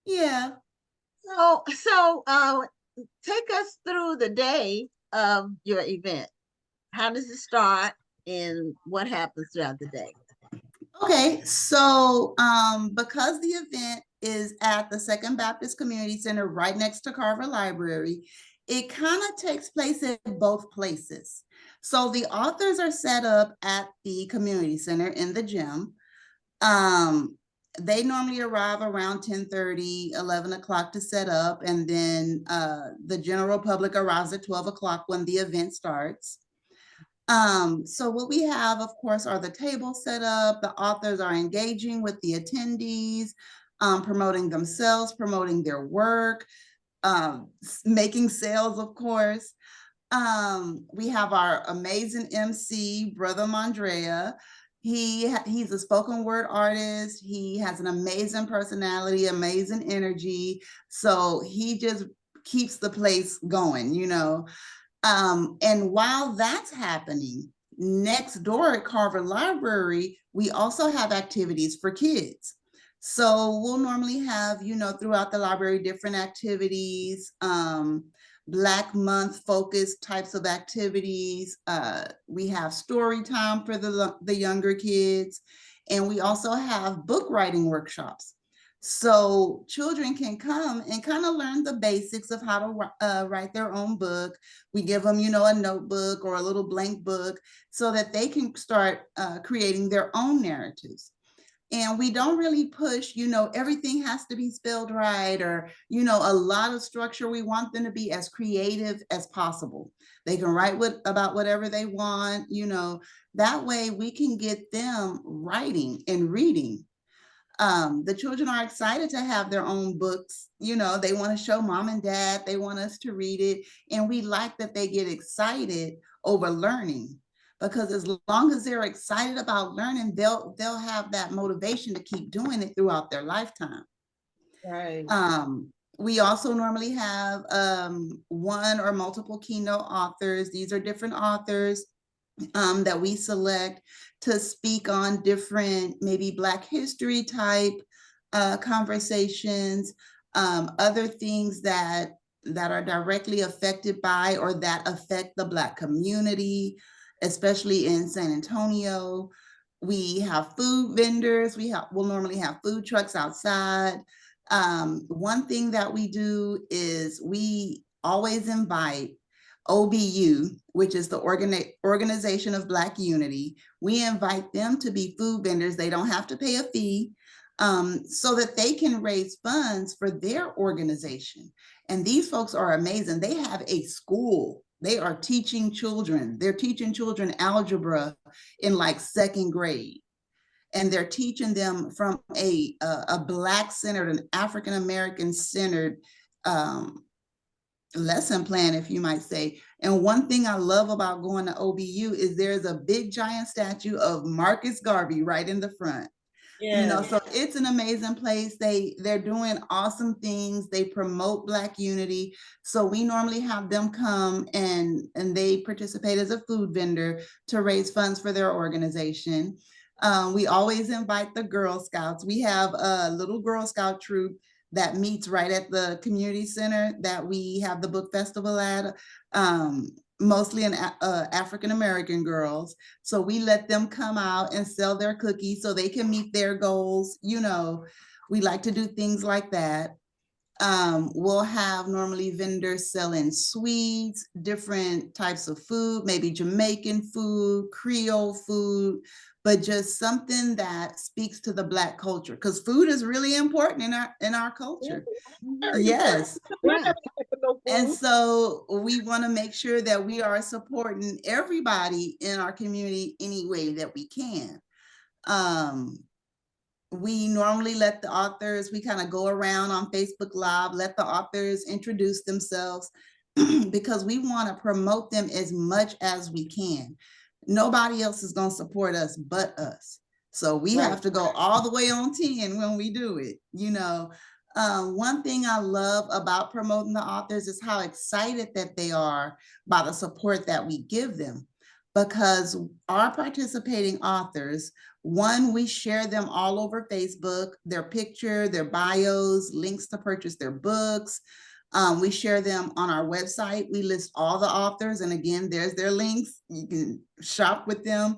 Yeah. So take us through the day of your event. How does it start and what happens throughout the day? Okay, so because the event is at the Second Baptist Community Center right next to Carver Library, it kind of takes place in both places. So the authors are set up at the community center in the gym. They normally arrive around 10:30, 11 o'clock to set up, and then the general public arrives at 12 o'clock when the event starts. So what we have, of course, are the tables set up. The authors are engaging with the attendees, promoting themselves, promoting their work, making sales, of course. We have our amazing MC, Brother Mondrea. He's a spoken word artist. He has an amazing personality, amazing energy. So he just keeps the place going, you know. And while that's happening, next door at Carver Library, we also have activities for kids. So we'll normally have, you know, throughout the library, different activities, Black Month focused types of activities. We have story time for the younger kids. And we also have book writing workshops. So children can come and kind of learn the basics of how to write their own book. We give them, you know, a notebook or a little blank book so that they can start creating their own narratives. And we don't really push, you know, everything has to be spelled right or, you know, a lot of structure. We want them to be as creative as possible. They can write about whatever they want, you know, that way we can get them writing and reading. The children are excited to have their own books. You know, they want to show mom and dad, they want us to read it. And we like that they get excited over learning, because as long as they're excited about learning, they'll have that motivation to keep doing it throughout their lifetime. Right. We also normally have one or multiple keynote authors. These are different authors that we select to speak on different, maybe Black history type conversations, other things that are directly affected by or that affect the Black community, especially in San Antonio. We have food vendors. We'll normally have food trucks outside. One thing that we do is we always invite OBU, which is the Organization of Black Unity. We invite them to be food vendors. They don't have to pay a fee, so that they can raise funds for their organization. And these folks are amazing. They have a school. They are teaching children. They're teaching children algebra in like second grade. And they're teaching them from a Black-centered, an African-American centered lesson plan, if you might say. And one thing I love about going to OBU is there's a big giant statue of Marcus Garvey right in the front. Yeah. You know, so it's an amazing place. They're doing awesome things. They promote Black unity. So we normally have them come and they participate as a food vendor to raise funds for their organization. We always invite the Girl Scouts. We have a little Girl Scout troop that meets right at the community center that we have the book festival at, mostly in African-American girls. So we let them come out and sell their cookies so they can meet their goals. You know, we like to do things like that. We'll have normally vendors selling sweets, different types of food, maybe Jamaican food, Creole food, but just something that speaks to the Black culture, because food is really important in our culture. Yes. And so we want to make sure that we are supporting everybody in our community any way that we can. We normally let the authors, we kind of go around on Facebook Live, let the authors introduce themselves because we want to promote them as much as we can. Nobody else is going to support us but us. So we have to go all the way on 10 when we do it. You know, one thing I love about promoting the authors is how excited that they are by the support that we give them, because our participating authors, one, we share them all over Facebook, their picture, their bios, links to purchase their books. We share them on our website. We list all the authors. And again, there's their links. You can shop with them.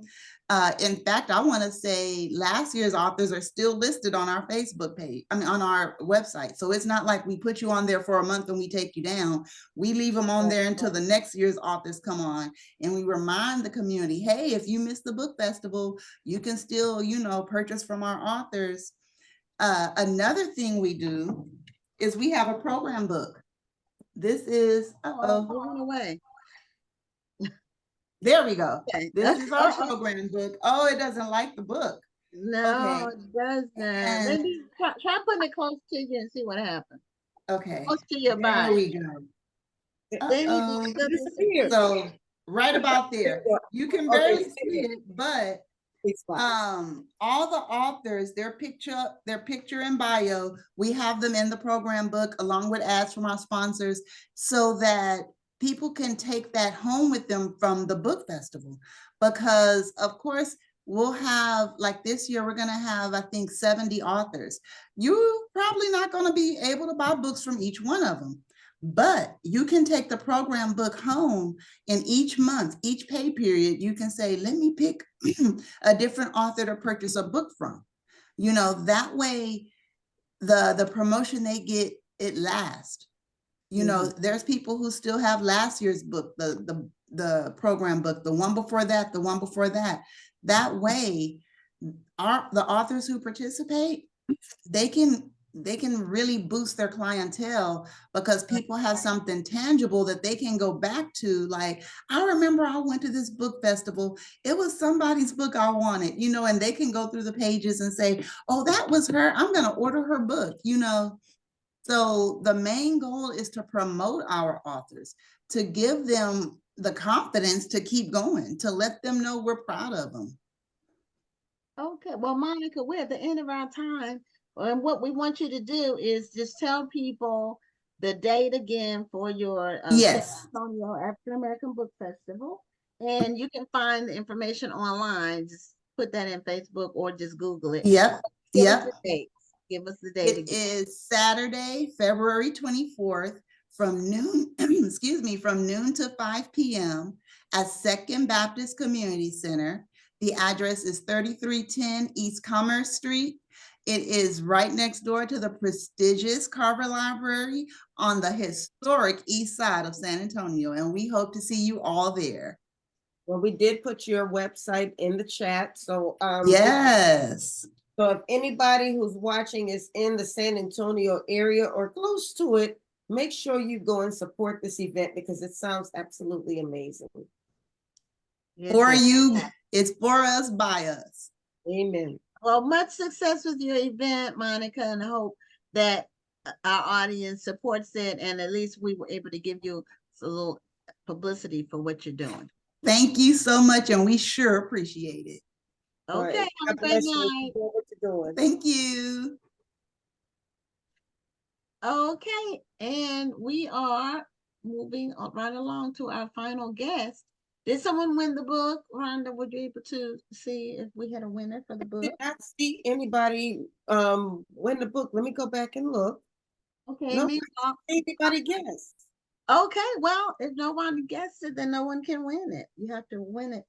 In fact, I want to say last year's authors are still listed on our Facebook page, on our website. So it's not like we put you on there for a month and we take you down. We leave them on there until the next year's authors come on. And we remind the community, hey, if you missed the book festival, you can still, you know, purchase from our authors. Another thing we do is we have a program book. This is, who went away? There we go. Okay. This is our Uh-oh. program book. Oh, it doesn't like the book. No, Okay. it doesn't. And Maybe try putting it close to you and see what happens. okay, Close to your there body. we go. Then you Uh-oh. can Disappeared. So right about there. You can Okay, barely see see it. it, but It's fine. all the authors, their picture and bio, we have them in the program book along with ads from our sponsors so that people can take that home with them from the book festival. Because of course, we'll have, like this year, we're gonna have, I think, 70 authors. You're probably not gonna be able to buy books from each one of them, but you can take the program book home, and each month, each pay period, you can say, let me pick a different author to purchase a book from. You know, that way the promotion they get, it lasts. You know, there's people who still have last year's book, the program book, the one before that, the one before that. That way, the authors who participate, they can really boost their clientele because people have something tangible that they can go back to. Like, I remember I went to this book festival. It was somebody's book I wanted, you know, and they can go through the pages and say, oh, that was her. I'm going to order her book, you know. So the main goal is to promote our authors, to give them the confidence to keep going, to let them know we're proud of them. Okay, well, Monica, we're at the end of our time. And what we want you to do is just tell people the date again for your San Yes. Antonio African American Book Festival. And you can find the information online. Just put that in Facebook or just Google it. Yep. Give us Yep. the date. Give us the date It again. is Saturday, February 24th from noon, excuse me, from noon to 5 p.m. at Second Baptist Community Center. The address is 3310 East Commerce Street. It is right next door to the prestigious Carver Library on the historic east side of San Antonio, and we hope to see you all there. Well, we did put your website in the chat, so yes. So if anybody who's watching is in the San Antonio area or close to it, make sure you go and support this event because it sounds absolutely amazing. For you, it's for us, by us. Amen. Well, much success with your event, Monica, and I hope that our audience supports it, and at least we were able to give you a little publicity for what you're doing. Thank you so much, and we sure appreciate it. Okay, Right. have a great night. What you're doing. Thank you. Okay, and we are moving right along to our final guest. Did someone win the book? Rhonda, were you able to see if we had a winner for the book? Did not see anybody win the book. Let me go back and look. Okay, No, meanwhile, anybody guess? okay, well, if no one guessed it, then no one can win it. You have to win it.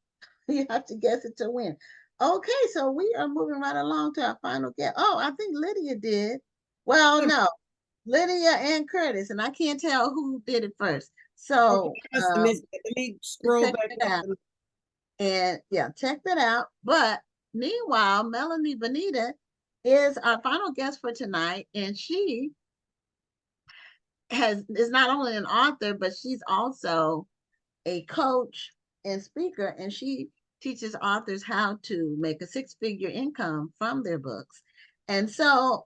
You have to guess it to win. Okay, so we are moving right along to our final guest. Oh, I think Lydia did. Well, no, Lydia and Curtis, and I can't tell who did it first. So Let me scroll check back it out. And yeah, check that out. But meanwhile, Melanie Bonita is our final guest for tonight, and she is not only an author, but she's also a coach and speaker, and she teaches authors how to make a six-figure income from their books. And so,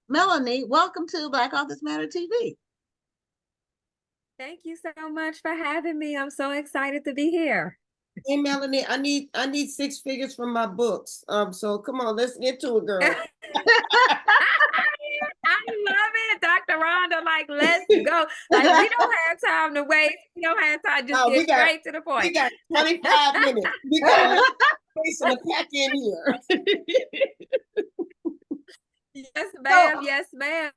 Melanie, welcome to Black Authors Matter TV. Thank you so much for having me. I'm so excited to be here. Hey Melanie, I need six figures from my books. So come on, let's get to it, girl. I love it, Dr. Rhonda. Like, let's go. Like, we don't have time to waste. We don't have time. Just get straight to the point. We got 25 minutes. We got space in the pack in here. Yes, ma'am. Yes, ma'am.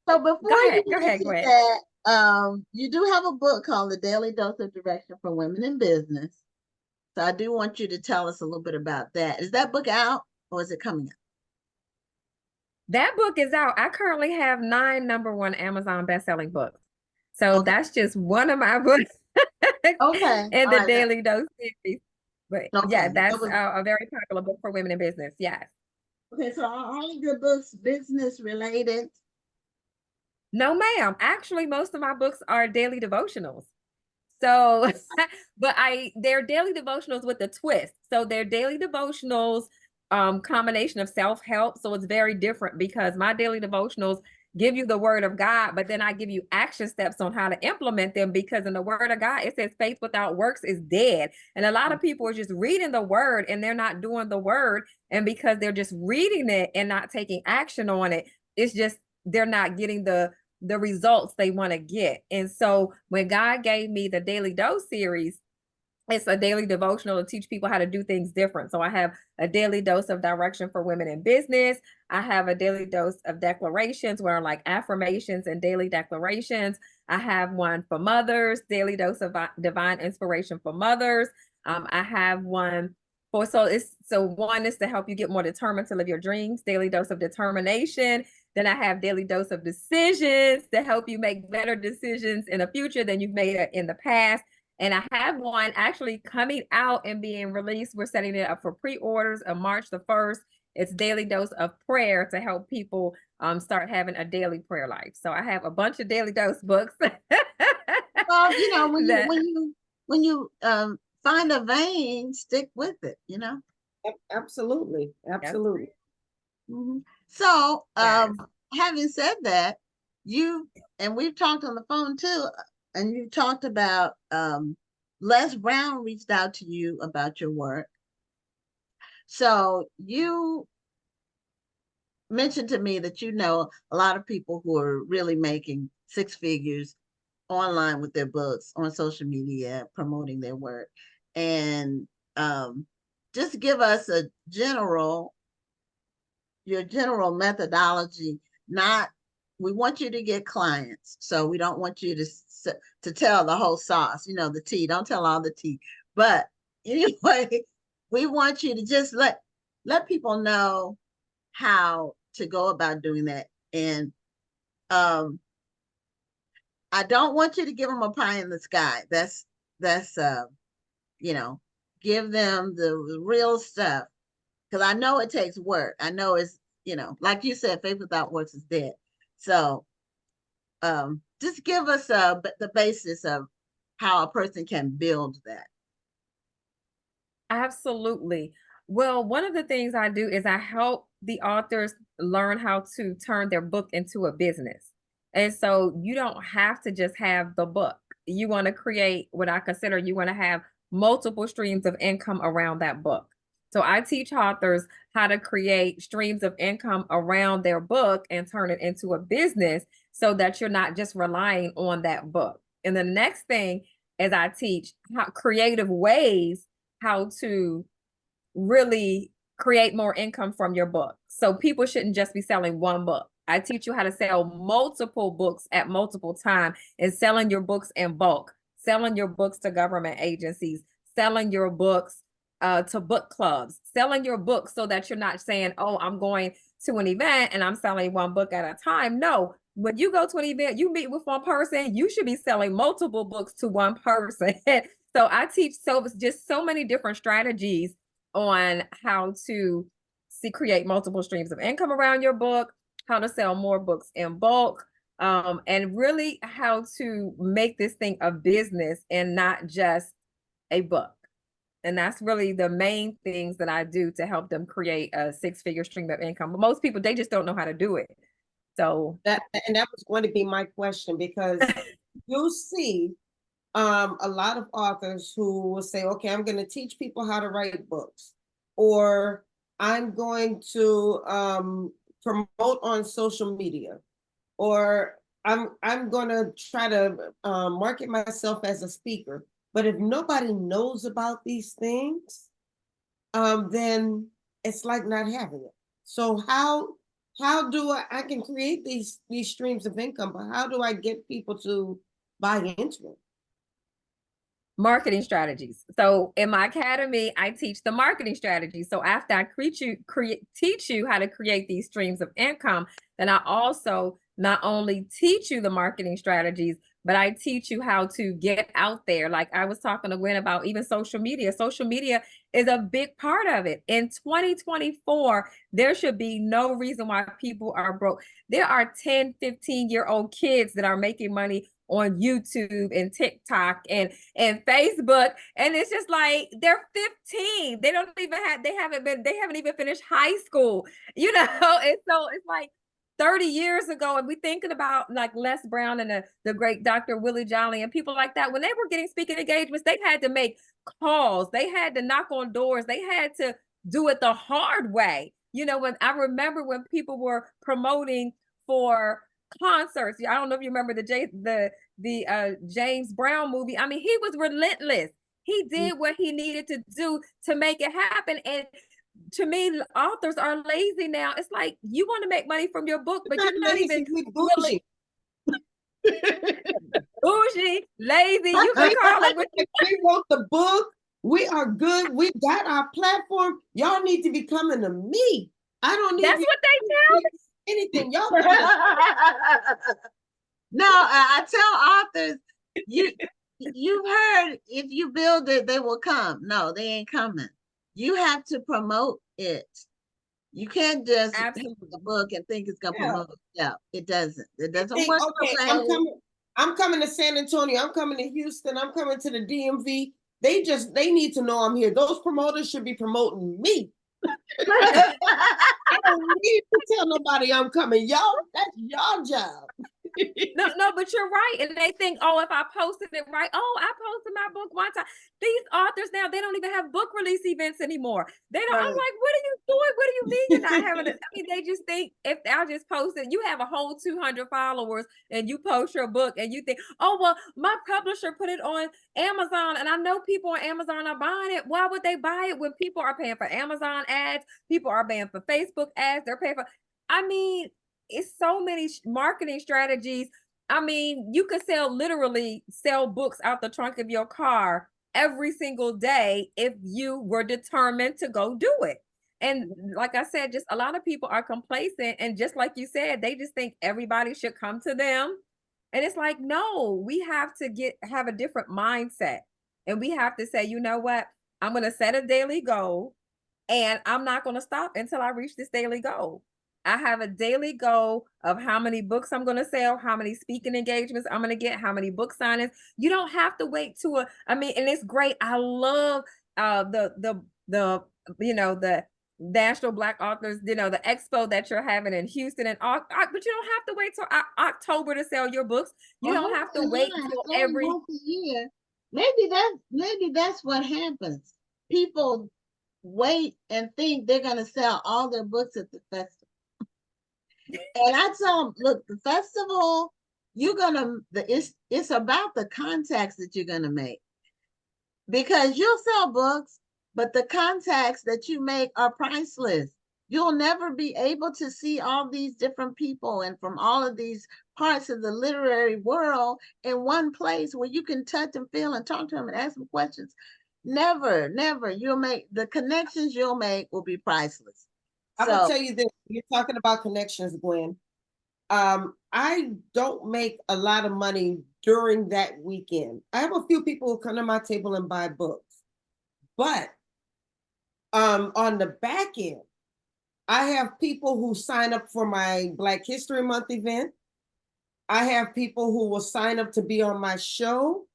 So before go ahead. that, you do have a book called The Daily Dose of Direction for Women in Business. So I do want you to tell us a little bit about that. Is that book out or is it coming out? That book is out. I currently have 9 #1 Amazon bestselling books. So that's just one of my books in the Daily Dose series. But yeah, that's a very popular book for women in business. Yes. Okay, so are all of your books business related? No, ma'am. Actually, most of my books are daily devotionals. So, but they're daily devotionals with a twist. So they're daily devotionals, combination of self-help. So it's very different because my daily devotionals give you the word of God, but then I give you action steps on how to implement them, because in the word of God, it says faith without works is dead. And a lot of people are just reading the word and they're not doing the word. And because they're just reading it and not taking action on it, it's just, they're not getting the results they want to get. And so when God gave me the Daily Dose series, it's a daily devotional to teach people how to do things different. So I have a daily dose of direction for women in business. I have a daily dose of declarations where like affirmations and daily declarations. I have one for mothers, daily dose of divine inspiration for mothers. I have one for, so one is to help you get more determined to live your dreams, daily dose of determination. Then I have daily dose of decisions to help you make better decisions in the future than you've made it in the past. And I have one actually coming out and being released. We're setting it up for pre-orders on March the 1st. It's daily dose of prayer to help people start having a daily prayer life. So I have a bunch of daily dose books. Well, you know, when you find a vein, stick with it, you know. Absolutely. Absolutely. Mm-hmm. So, having said that, and we've talked on the phone too, and you talked about Les Brown reached out to you about your work. So you mentioned to me that you know a lot of people who are really making six figures online with their books, on social media, promoting their work. And just give us your general methodology. We want you to get clients, so we don't want you to tell the whole sauce, you know, the tea. Don't tell all the tea. But anyway, we want you to just let people know how to go about doing that. And I don't want you to give them a pie in the sky. That's you know, give them the real stuff, because I know it takes work. I know it's, you know, like you said, faith without works is dead. So just give us the basis of how a person can build that. Absolutely. Well, one of the things I do is I help the authors learn how to turn their book into a business. And so you don't have to just have the book. You want to create what I consider, you want to have multiple streams of income around that book. So I teach authors how to create streams of income around their book and turn it into a business so that you're not just relying on that book. And the next thing is I teach creative ways how to really create more income from your book. So people shouldn't just be selling one book. I teach you how to sell multiple books at multiple times and selling your books in bulk, selling your books to government agencies, selling your books to book clubs, selling your books so that you're not saying, oh, I'm going to an event and I'm selling one book at a time. No, when you go to an event, you meet with one person, you should be selling multiple books to one person. So I teach just so many different strategies on how to create multiple streams of income around your book, how to sell more books in bulk, and really how to make this thing a business and not just a book. And that's really the main things that I do to help them create a six-figure stream of income. But most people, they just don't know how to do it. So that was going to be my question, because you see a lot of authors who will say, okay, I'm going to teach people how to write books, or I'm going to promote on social media, or I'm going to try to market myself as a speaker. But if nobody knows about these things, then it's like not having it. So how do I can create these streams of income, but how do I get people to buy into it? Marketing strategies. So in my academy, I teach the marketing strategies. So after I teach you how to create these streams of income, then I also not only teach you the marketing strategies, but I teach you how to get out there. Like I was talking to Gwen about even social media. Social media is a big part of it. In 2024, there should be no reason why people are broke. There are 10, 15-year-old kids that are making money on YouTube and TikTok and Facebook. And it's just like, they're 15. They haven't even finished high school, you know? And so it's like 30 years ago, and we thinking about like Les Brown and the great Dr. Willie Jolly and people like that, when they were getting speaking engagements, they had to make calls, they had to knock on doors, they had to do it the hard way. You know, when I remember when people were promoting for concerts, I don't know if you remember the James Brown movie. I mean, he was relentless. He did what he needed to do to make it happen. And to me, authors are lazy now. It's like, you want to make money from your book, but you're not even bougie. Bougie, lazy, you can call it what you We wrote the book. We are good. We got our platform. Y'all need to be coming to me. I don't need. That's what they tell me. Anything. Y'all. No, I tell authors, you've heard, if you build it, they will come. No, they ain't coming. You have to promote it. You can't just have the book and think it's gonna promote itself. It doesn't. It doesn't work. Okay, I'm coming to San Antonio. I'm coming to Houston. I'm coming to the DMV. They need to know I'm here. Those promoters should be promoting me. I don't need to tell nobody I'm coming. Y'all, that's your job. No, but you're right. And they think, oh, if I posted it right, oh, I posted my book one time. These authors now, they don't even have book release events anymore. They don't. Right. I'm like, what are you doing? What do you mean you're not having it? I mean, they just think, if I just post it, you have a whole 200 followers and you post your book and you think, oh, well, my publisher put it on Amazon and I know people on Amazon are buying it. Why would they buy it when people are paying for Amazon ads? People are paying for Facebook ads. They're paying for, I mean, it's so many marketing strategies. I mean, you could literally sell books out the trunk of your car every single day if you were determined to go do it. And like I said, just a lot of people are complacent. And just like you said, they just think everybody should come to them. And it's like, no, we have to have a different mindset. And we have to say, you know what? I'm going to set a daily goal and I'm not going to stop until I reach this daily goal. I have a daily goal of how many books I'm going to sell, how many speaking engagements I'm going to get, how many book signings. You don't have to wait and it's great. I love the National Black Authors, the expo that you're having in Houston but you don't have to wait till October to sell your books. You don't have to wait till every year. Maybe that's what happens. People wait and think they're going to sell all their books at the festival. And I tell them, look, the festival, it's about the contacts that you're going to make. Because you'll sell books, but the contacts that you make are priceless. You'll never be able to see all these different people and from all of these parts of the literary world in one place where you can touch and feel and talk to them and ask them questions. Never. The connections you'll make will be priceless. I will tell you this, you're talking about connections, Gwen. I don't make a lot of money during that weekend. I have a few people who come to my table and buy books. But on the back end, I have people who sign up for my Black History Month event. I have people who will sign up to be on my show.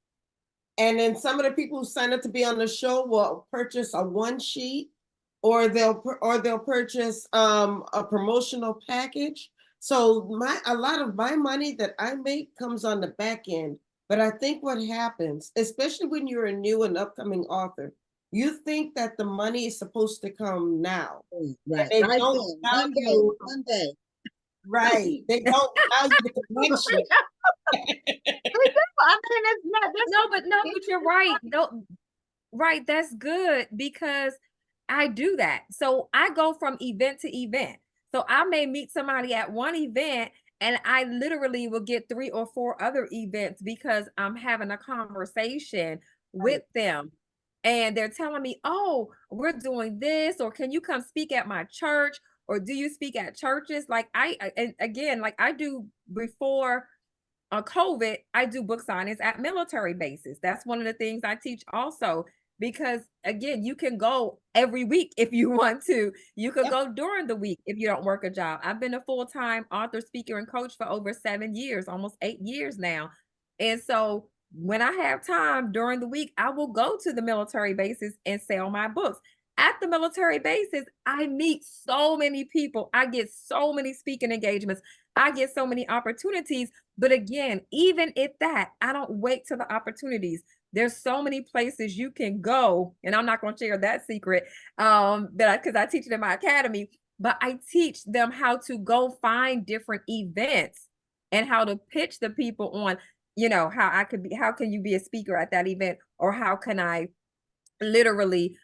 And then some of the people who sign up to be on the show will purchase a one sheet, or they'll purchase a promotional package. So a lot of my money that I make comes on the back end. But I think what happens, especially when you're a new and upcoming author, you think that the money is supposed to come now. Right. They don't value one day. Right. They don't value the connection. But you're right. No, right. That's good, because I do that. So I go from event to event. So I may meet somebody at one event and I literally will get 3 or 4 other events because I'm having a conversation with them. And they're telling me, oh, we're doing this, or can you come speak at my church? Or do you speak at churches? Like I do before COVID, I do book signings at military bases. That's one of the things I teach also. Because again, you can go every week if you want to. You could go during the week if you don't work a job. I've been a full-time author, speaker, and coach for over 7 years, almost 8 years now. And so when I have time during the week, I will go to the military bases and sell my books. At the military bases, I meet so many people. I get so many speaking engagements. I get so many opportunities. But again, even at that, I don't wait till the opportunities. There's so many places you can go, and I'm not going to share that secret, because I teach it in my academy. But I teach them how to go find different events and how to pitch the people on, how can you be a speaker at that event, or how can I literally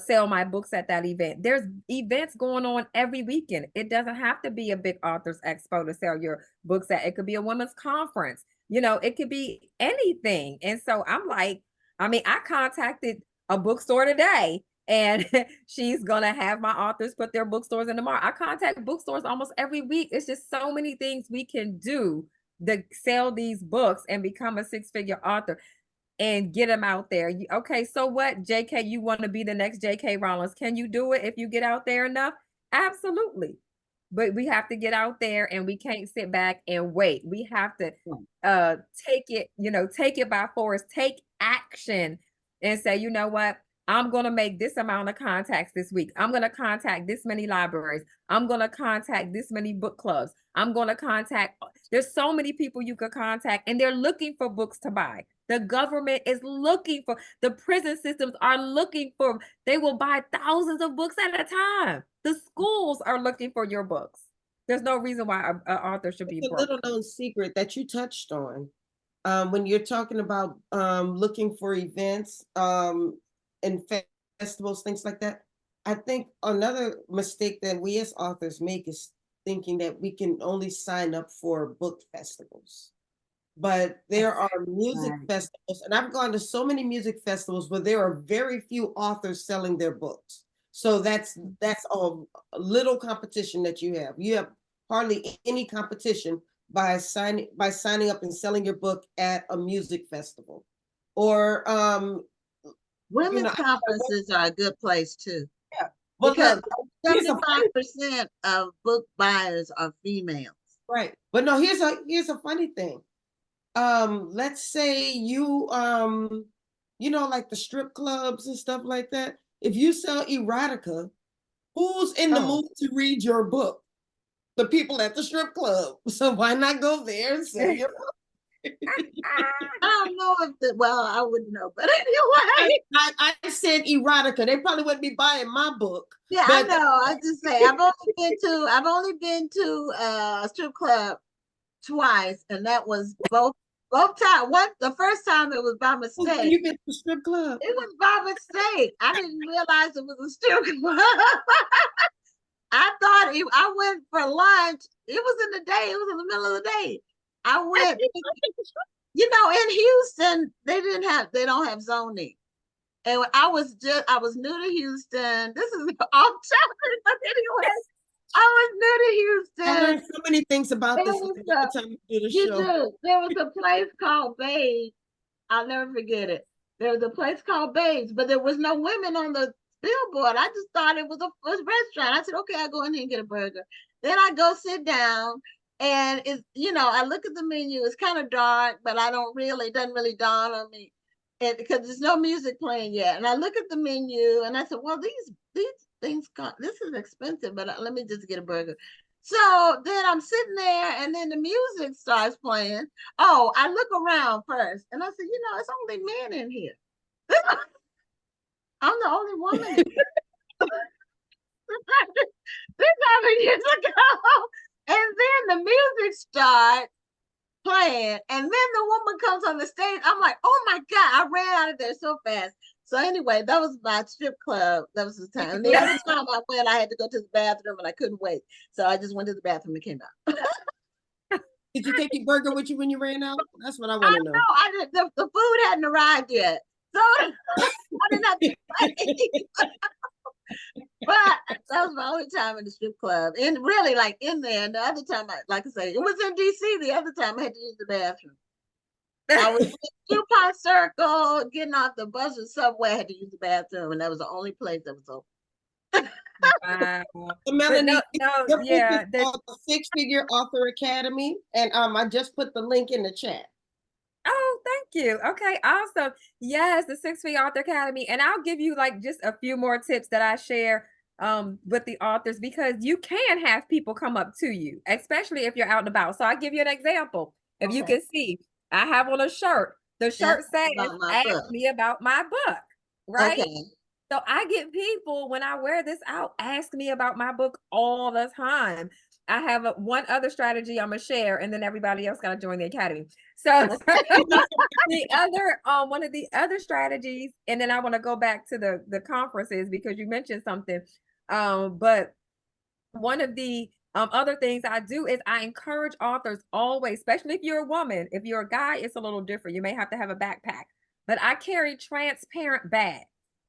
sell my books at that event. There's events going on every weekend. It doesn't have to be a big authors expo to sell your books at. It could be a women's conference. It could be anything. And so I'm like, I contacted a bookstore today, and she's gonna have my authors put their bookstores in tomorrow. I contact bookstores almost every week. It's just so many things we can do to sell these books and become a six-figure author and get them out there. Okay, so what, JK, you want to be the next JK Rollins? Can you do it if you get out there enough? Absolutely. But we have to get out there, and we can't sit back and wait. We have to take it by force, take action, and say, you know what? I'm going to make this amount of contacts this week. I'm going to contact this many libraries. I'm going to contact this many book clubs. I'm going to contact, there's so many people you could contact, and they're looking for books to buy. The government is looking for, the prison systems are looking for, they will buy thousands of books at a time. The schools are looking for your books. There's no reason why an author should be broke. It's a little known secret that you touched on. When you're talking about looking for events and festivals, things like that, I think another mistake that we as authors make is thinking that we can only sign up for book festivals. But there are music festivals, and I've gone to so many music festivals where there are very few authors selling their books. So that's a little competition that you have. You have hardly any competition by signing up and selling your book at a music festival. Or women's conferences are a good place too. Yeah. Well, because 75% of book buyers are females. Right. But no, here's a funny thing. Let's say you like the strip clubs and stuff like that. If you sell erotica, who's in the mood to read your book? The people at the strip club. So why not go there and sell your book? I don't know I wouldn't know, but anyway. I said erotica. They probably wouldn't be buying my book. Yeah, I know. I just say I've only been to a strip club twice, and that was both times. The first time it was by mistake. You been to the strip club? It was by mistake. I didn't realize it was a strip club. I thought I went for lunch. It was in the day. It was in the middle of the day. I went. In Houston, they don't have zoning. And I was new to Houston. This is off topic, but anyway, I was new to Houston. I learned so many things about this every time you do the show. There was a place called Babes. I'll never forget it. There was a place called Babes, but there was no women on the billboard. I just thought it was a restaurant. I said, okay, I'll go in here and get a burger. Then I go sit down, and I look at the menu. It's kind of dark, but it doesn't really dawn on me, because there's no music playing yet. And I look at the menu, and I said, well, these things, this is expensive, but let me just get a burger. So then I'm sitting there, and then the music starts playing. Oh, I look around first, and I said, it's only men in here. I'm the only woman. This happened years ago. And then the music starts playing, and then the woman comes on the stage. I'm like, oh my God, I ran out of there so fast. So anyway, that was my strip club. That was the time. And the other time I went, I had to go to the bathroom, and I couldn't wait. So I just went to the bathroom and came out. Did you take your burger with you when you ran out? That's what I want to know. No, I didn't. The food hadn't arrived yet. So I didn't have to pay. But that was my only time in the strip club. And really, like, in there. And the other time, like I say, it was in DC. The other time I had to use the bathroom. I was in DuPont Circle, getting off the bus or subway. I had to use the bathroom, and that was the only place that was open. Wow. So Melanie, the Six Figure Author Academy, and I just put the link in the chat. Oh, thank you. Okay, awesome. Yes, the 6 Feet Author Academy. And I'll give you like just a few more tips that I share with the authors, because you can have people come up to you, especially if you're out and about. So I'll give you an example. If you Okay. can see, I have on a shirt. The shirt says, About my ask book. me about my book, right? Okay. So I get people when I wear this out, ask me about my book all the time. I have one other strategy I'm gonna share, and then everybody else gotta join the academy. So the other one of the other strategies, and then I want to go back to the conferences because you mentioned something. But one of the other things I do is I encourage authors always, especially if you're a woman. If you're a guy, it's a little different. You may have to have a backpack, but I carry transparent bags,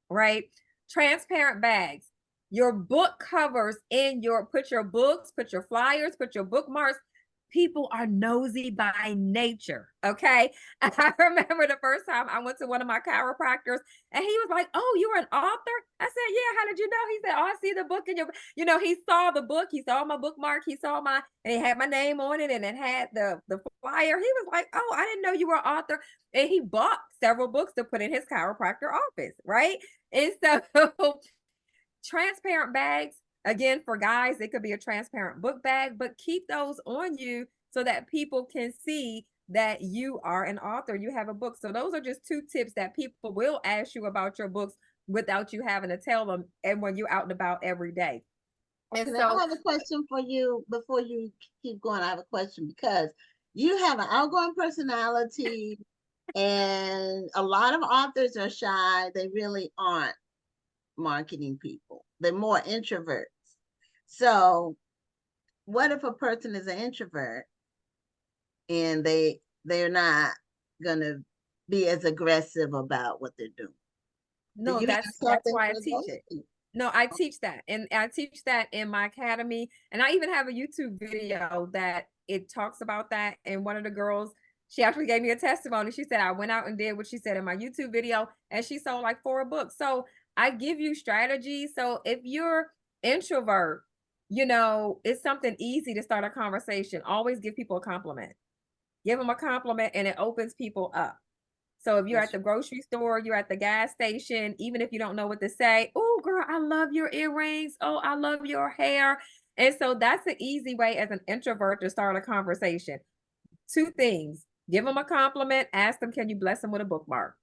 right? Transparent bags. Your book covers in your, put your books, put your flyers, put your bookmarks. People are nosy by nature. Okay. I remember the first time I went to one of my chiropractors and he was like, "Oh, you're an author?" I said, "Yeah, how did you know?" He said, "Oh, I see the book in your," he saw the book, he saw my bookmark, he saw my, and it had my name on it and it had the flyer. He was like, "Oh, I didn't know you were an author." And he bought several books to put in his chiropractor office, right? And so transparent bags, again, for guys, it could be a transparent book bag, but keep those on you so that people can see that you are an author, you have a book. So those are just 2 tips that people will ask you about your books without you having to tell them, and when you're out and about every day. And And so I have a question for you before you keep going. I have a question because you have an outgoing personality, and a lot of authors are shy. They really aren't marketing people. They're more introverts. So, what if a person is an introvert and they're not gonna be as aggressive about what they're doing? Do no, you have that's something why I for teach those it. people? No, I teach that. And I teach that in my academy. And I even have a YouTube video that it talks about that. And one of the girls, she actually gave me a testimony. She said, I went out and did what she said in my YouTube video, and she sold like 4 books. So I give you strategies. So if you're introvert, it's something easy to start a conversation. Always give people a compliment. Give them a compliment and it opens people up. So if you're at the grocery store, you're at the gas station, even if you don't know what to say, "Oh, girl, I love your earrings. Oh, I love your hair." And so that's an easy way as an introvert to start a conversation. 2 things. Give them a compliment, ask them, "Can you bless them with a bookmark?"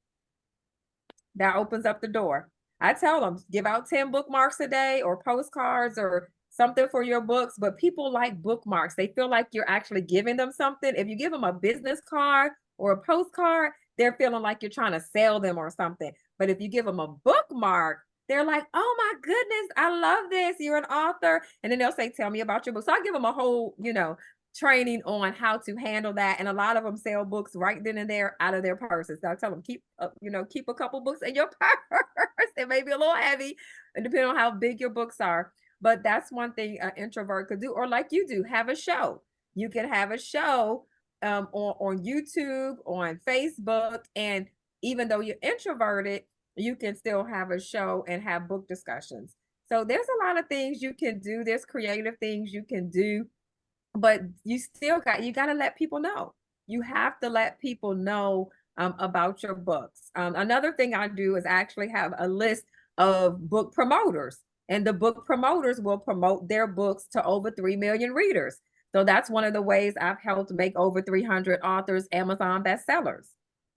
That opens up the door. I tell them, give out 10 bookmarks a day or postcards or something for your books, but people like bookmarks. They feel like you're actually giving them something. If you give them a business card or a postcard, they're feeling like you're trying to sell them or something. But if you give them a bookmark, they're like, "Oh my goodness, I love this. You're an author." And then they'll say, "Tell me about your book." So I give them a whole, training on how to handle that. And a lot of them sell books right then and there out of their purses. So I tell them, keep a couple books in your purse. It may be a little heavy, depending on how big your books are. But that's one thing an introvert could do, or like you do, have a show. You can have a show on YouTube, on Facebook, and even though you're introverted, you can still have a show and have book discussions. So there's a lot of things you can do. There's creative things you can do, but you got to let people know. You have to let people know about your books. Another thing I do is actually have a list of book promoters, and the book promoters will promote their books to over 3 million readers. So that's one of the ways I've helped make over 300 authors Amazon bestsellers.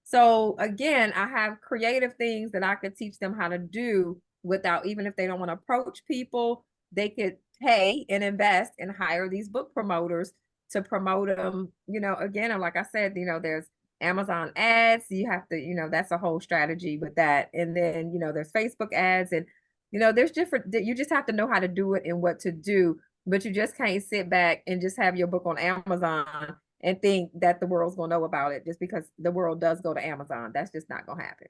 So again, I have creative things that I could teach them how to do without, even if they don't want to approach people, they could pay and invest and hire these book promoters to promote them. Again, and like I said, there's Amazon ads. You have to, that's a whole strategy with that. And then, there's Facebook ads, and, there's different, you just have to know how to do it and what to do, but you just can't sit back and just have your book on Amazon and think that the world's gonna know about it just because the world does go to Amazon. That's just not gonna happen.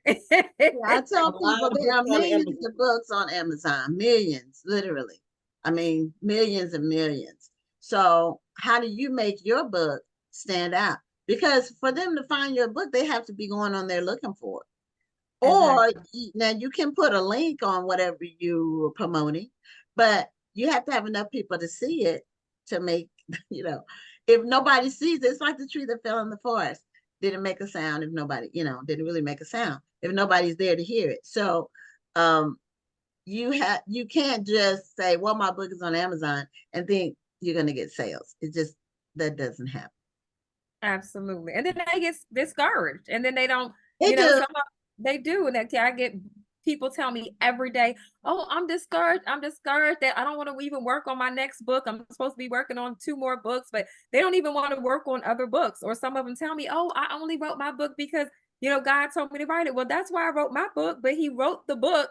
Yeah, I tell A lot people of there are books on millions Amazon. of books on Amazon, millions, literally. I mean, millions and millions. So how do you make your book stand out? Because for them to find your book, they have to be going on there looking for it. Or now you can put a link on whatever you are promoting, but you have to have enough people to see it to make, if nobody sees it, it's like the tree that fell in the forest. didn't make a sound if nobody, didn't really make a sound if nobody's there to hear it. So you can't just say, well, my book is on Amazon and think you're going to get sales. That doesn't happen. Absolutely. And then they get discouraged, and then they don't, they do. And I get people tell me every day, oh, I'm discouraged that I don't want to even work on my next book. I'm supposed to be working on 2 more books, but they don't even want to work on other books. Or some of them tell me, oh, I only wrote my book because, God told me to write it. Well, that's why I wrote my book, but he wrote the book.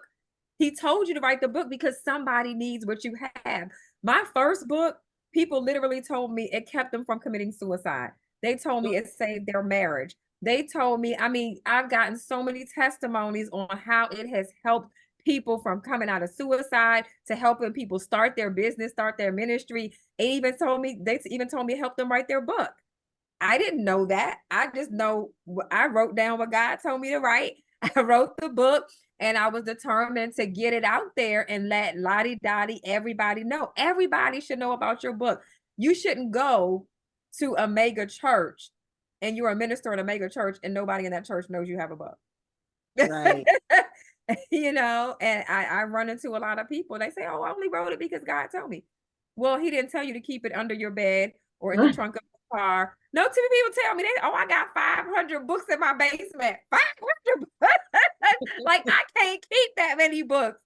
He told you to write the book because somebody needs what you have. My first book, people literally told me it kept them from committing suicide. They told me it saved their marriage. They told me, I've gotten so many testimonies on how it has helped people from coming out of suicide to helping people start their business, start their ministry. They even told me to help them write their book. I didn't know that. I just know I wrote down what God told me to write. I wrote the book, and I was determined to get it out there and let Lottie Dottie everybody know. Everybody should know about your book. You shouldn't go to a mega church and you're a minister in a mega church and nobody in that church knows you have a book. Right. And I run into a lot of people. They say, oh, I only wrote it because God told me. Well, he didn't tell you to keep it under your bed or in the trunk of the car. No, too many people tell me I got 500 books in my basement. 500 books. Like, I can't keep that many books.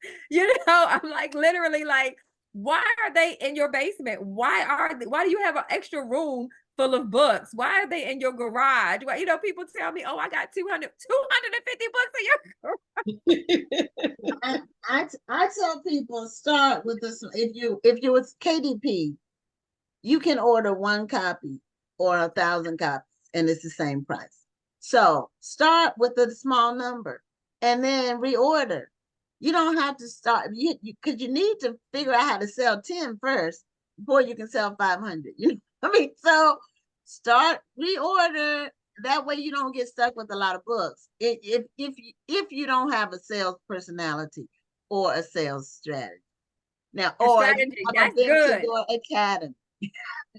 I'm like, literally, like, why are they in your basement? Why do you have an extra room full of books? Why are they in your garage? Well, people tell me, oh, I got 250 books in your garage. I tell people, start with this. If you with KDP, you can order 1 copy or 1,000 copies and it's the same price. So start with a small number and then reorder. You don't have to start because you need to figure out how to sell 10 first before you can sell 500. So start, reorder. That way you don't get stuck with a lot of books. If you don't have a sales personality or a sales strategy. Now, or that's good. Your academy.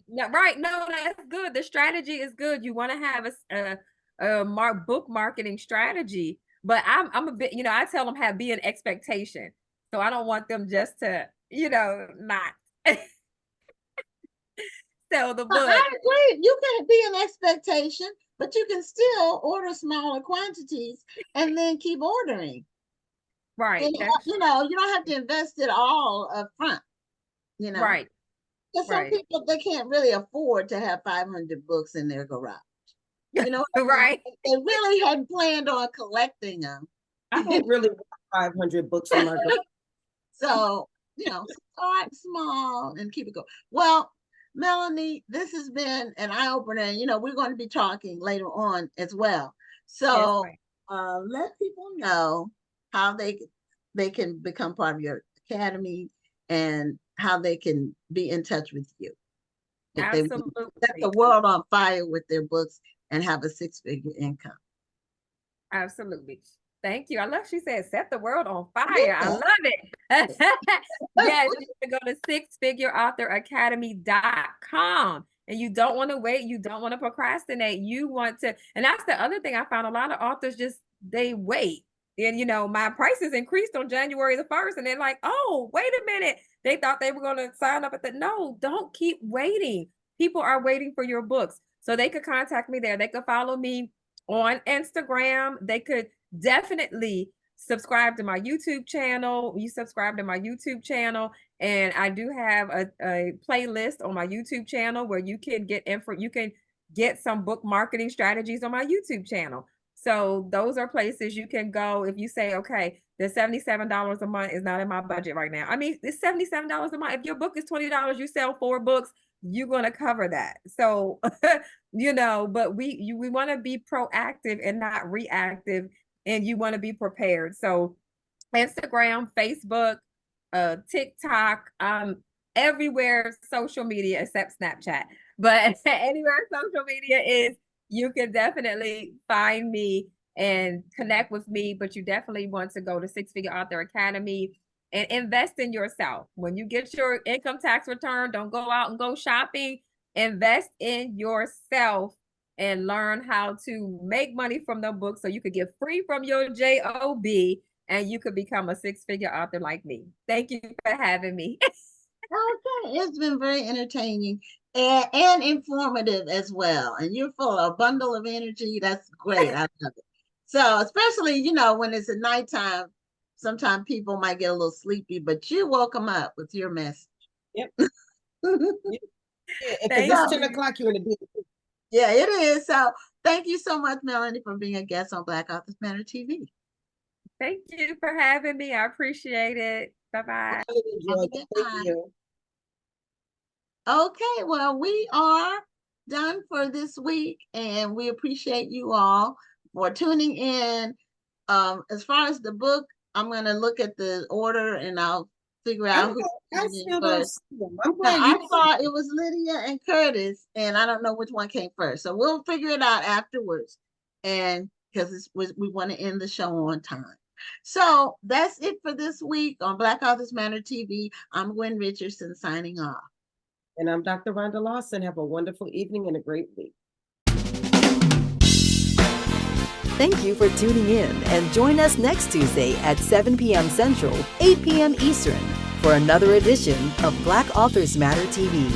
No, right. No, that's good. The strategy is good. You want to have a book marketing strategy. But I'm a bit, I tell them be an expectation. So I don't want them just to, not sell the book. I agree. You can be an expectation, but you can still order smaller quantities and then keep ordering. Right. And, you don't have to invest it all up front. Right. Because some people, they can't really afford to have 500 books in their garage. Right. They really hadn't planned on collecting them. I don't really want 500 books in my garage. So, start small and keep it going. Well, Melanie, this has been an eye-opener, and we're going to be talking later on as well. So let people know how they can become part of your academy and how they can be in touch with you. If Absolutely. they set the world on fire with their books and have a 6-figure income. Absolutely. Thank you. I love she said set the world on fire. Yeah. I love it. Yes, you can go to sixfigureauthoracademy.com. And you don't want to wait. You don't want to procrastinate. You want to, and that's the other thing I found. A lot of authors they wait. And my prices increased on January the 1st. And they're like, oh, wait a minute. They thought they were going to sign up no, don't keep waiting. People are waiting for your books. So they could contact me there. They could follow me on Instagram. They could definitely subscribe to my YouTube channel. You subscribe to my YouTube channel, and I do have a playlist on my YouTube channel where you can get some book marketing strategies on my YouTube channel. So those are places you can go if you say, okay, the $77 a month is not in my budget right now. It's $77 a month. If your book is $20, you sell 4 books, you're going to cover that. So, but we want to be proactive and not reactive, and you want to be prepared. So Instagram, Facebook, TikTok, everywhere social media except Snapchat, but anywhere social media is, you can definitely find me and connect with me. But you definitely want to go to 6-Figure Author Academy and invest in yourself. When you get your income tax return, don't go out and go shopping. Invest in yourself and learn how to make money from the book so you could get free from your job and you could become a six-figure author like me. Thank you for having me. Okay, it's been very entertaining and informative as well. And you're full of a bundle of energy. That's great. I love it. So especially, when it's at nighttime, sometimes people might get a little sleepy, but you woke them up with your message. Yep. Because it's 10 o'clock, you're in the bed. Yeah, it is. So thank you so much, Melanie, for being a guest on Black Authors Matter TV. Thank you for having me. I appreciate it. Bye-bye. Thank you. Okay, well, we are done for this week, and we appreciate you all for tuning in. As far as the book, I'm going to look at the order and I'll figure out who. I still don't see them. I thought it was Lydia and Curtis, and I don't know which one came first. So we'll figure it out afterwards, and because we want to end the show on time. So that's it for this week on Black Authors Matter TV. I'm Gwen Richardson signing off. And I'm Dr. Rhonda Lawson. Have a wonderful evening and a great week. Thank you for tuning in, and join us next Tuesday at 7 p.m. Central, 8 p.m. Eastern for another edition of Black Authors Matter TV.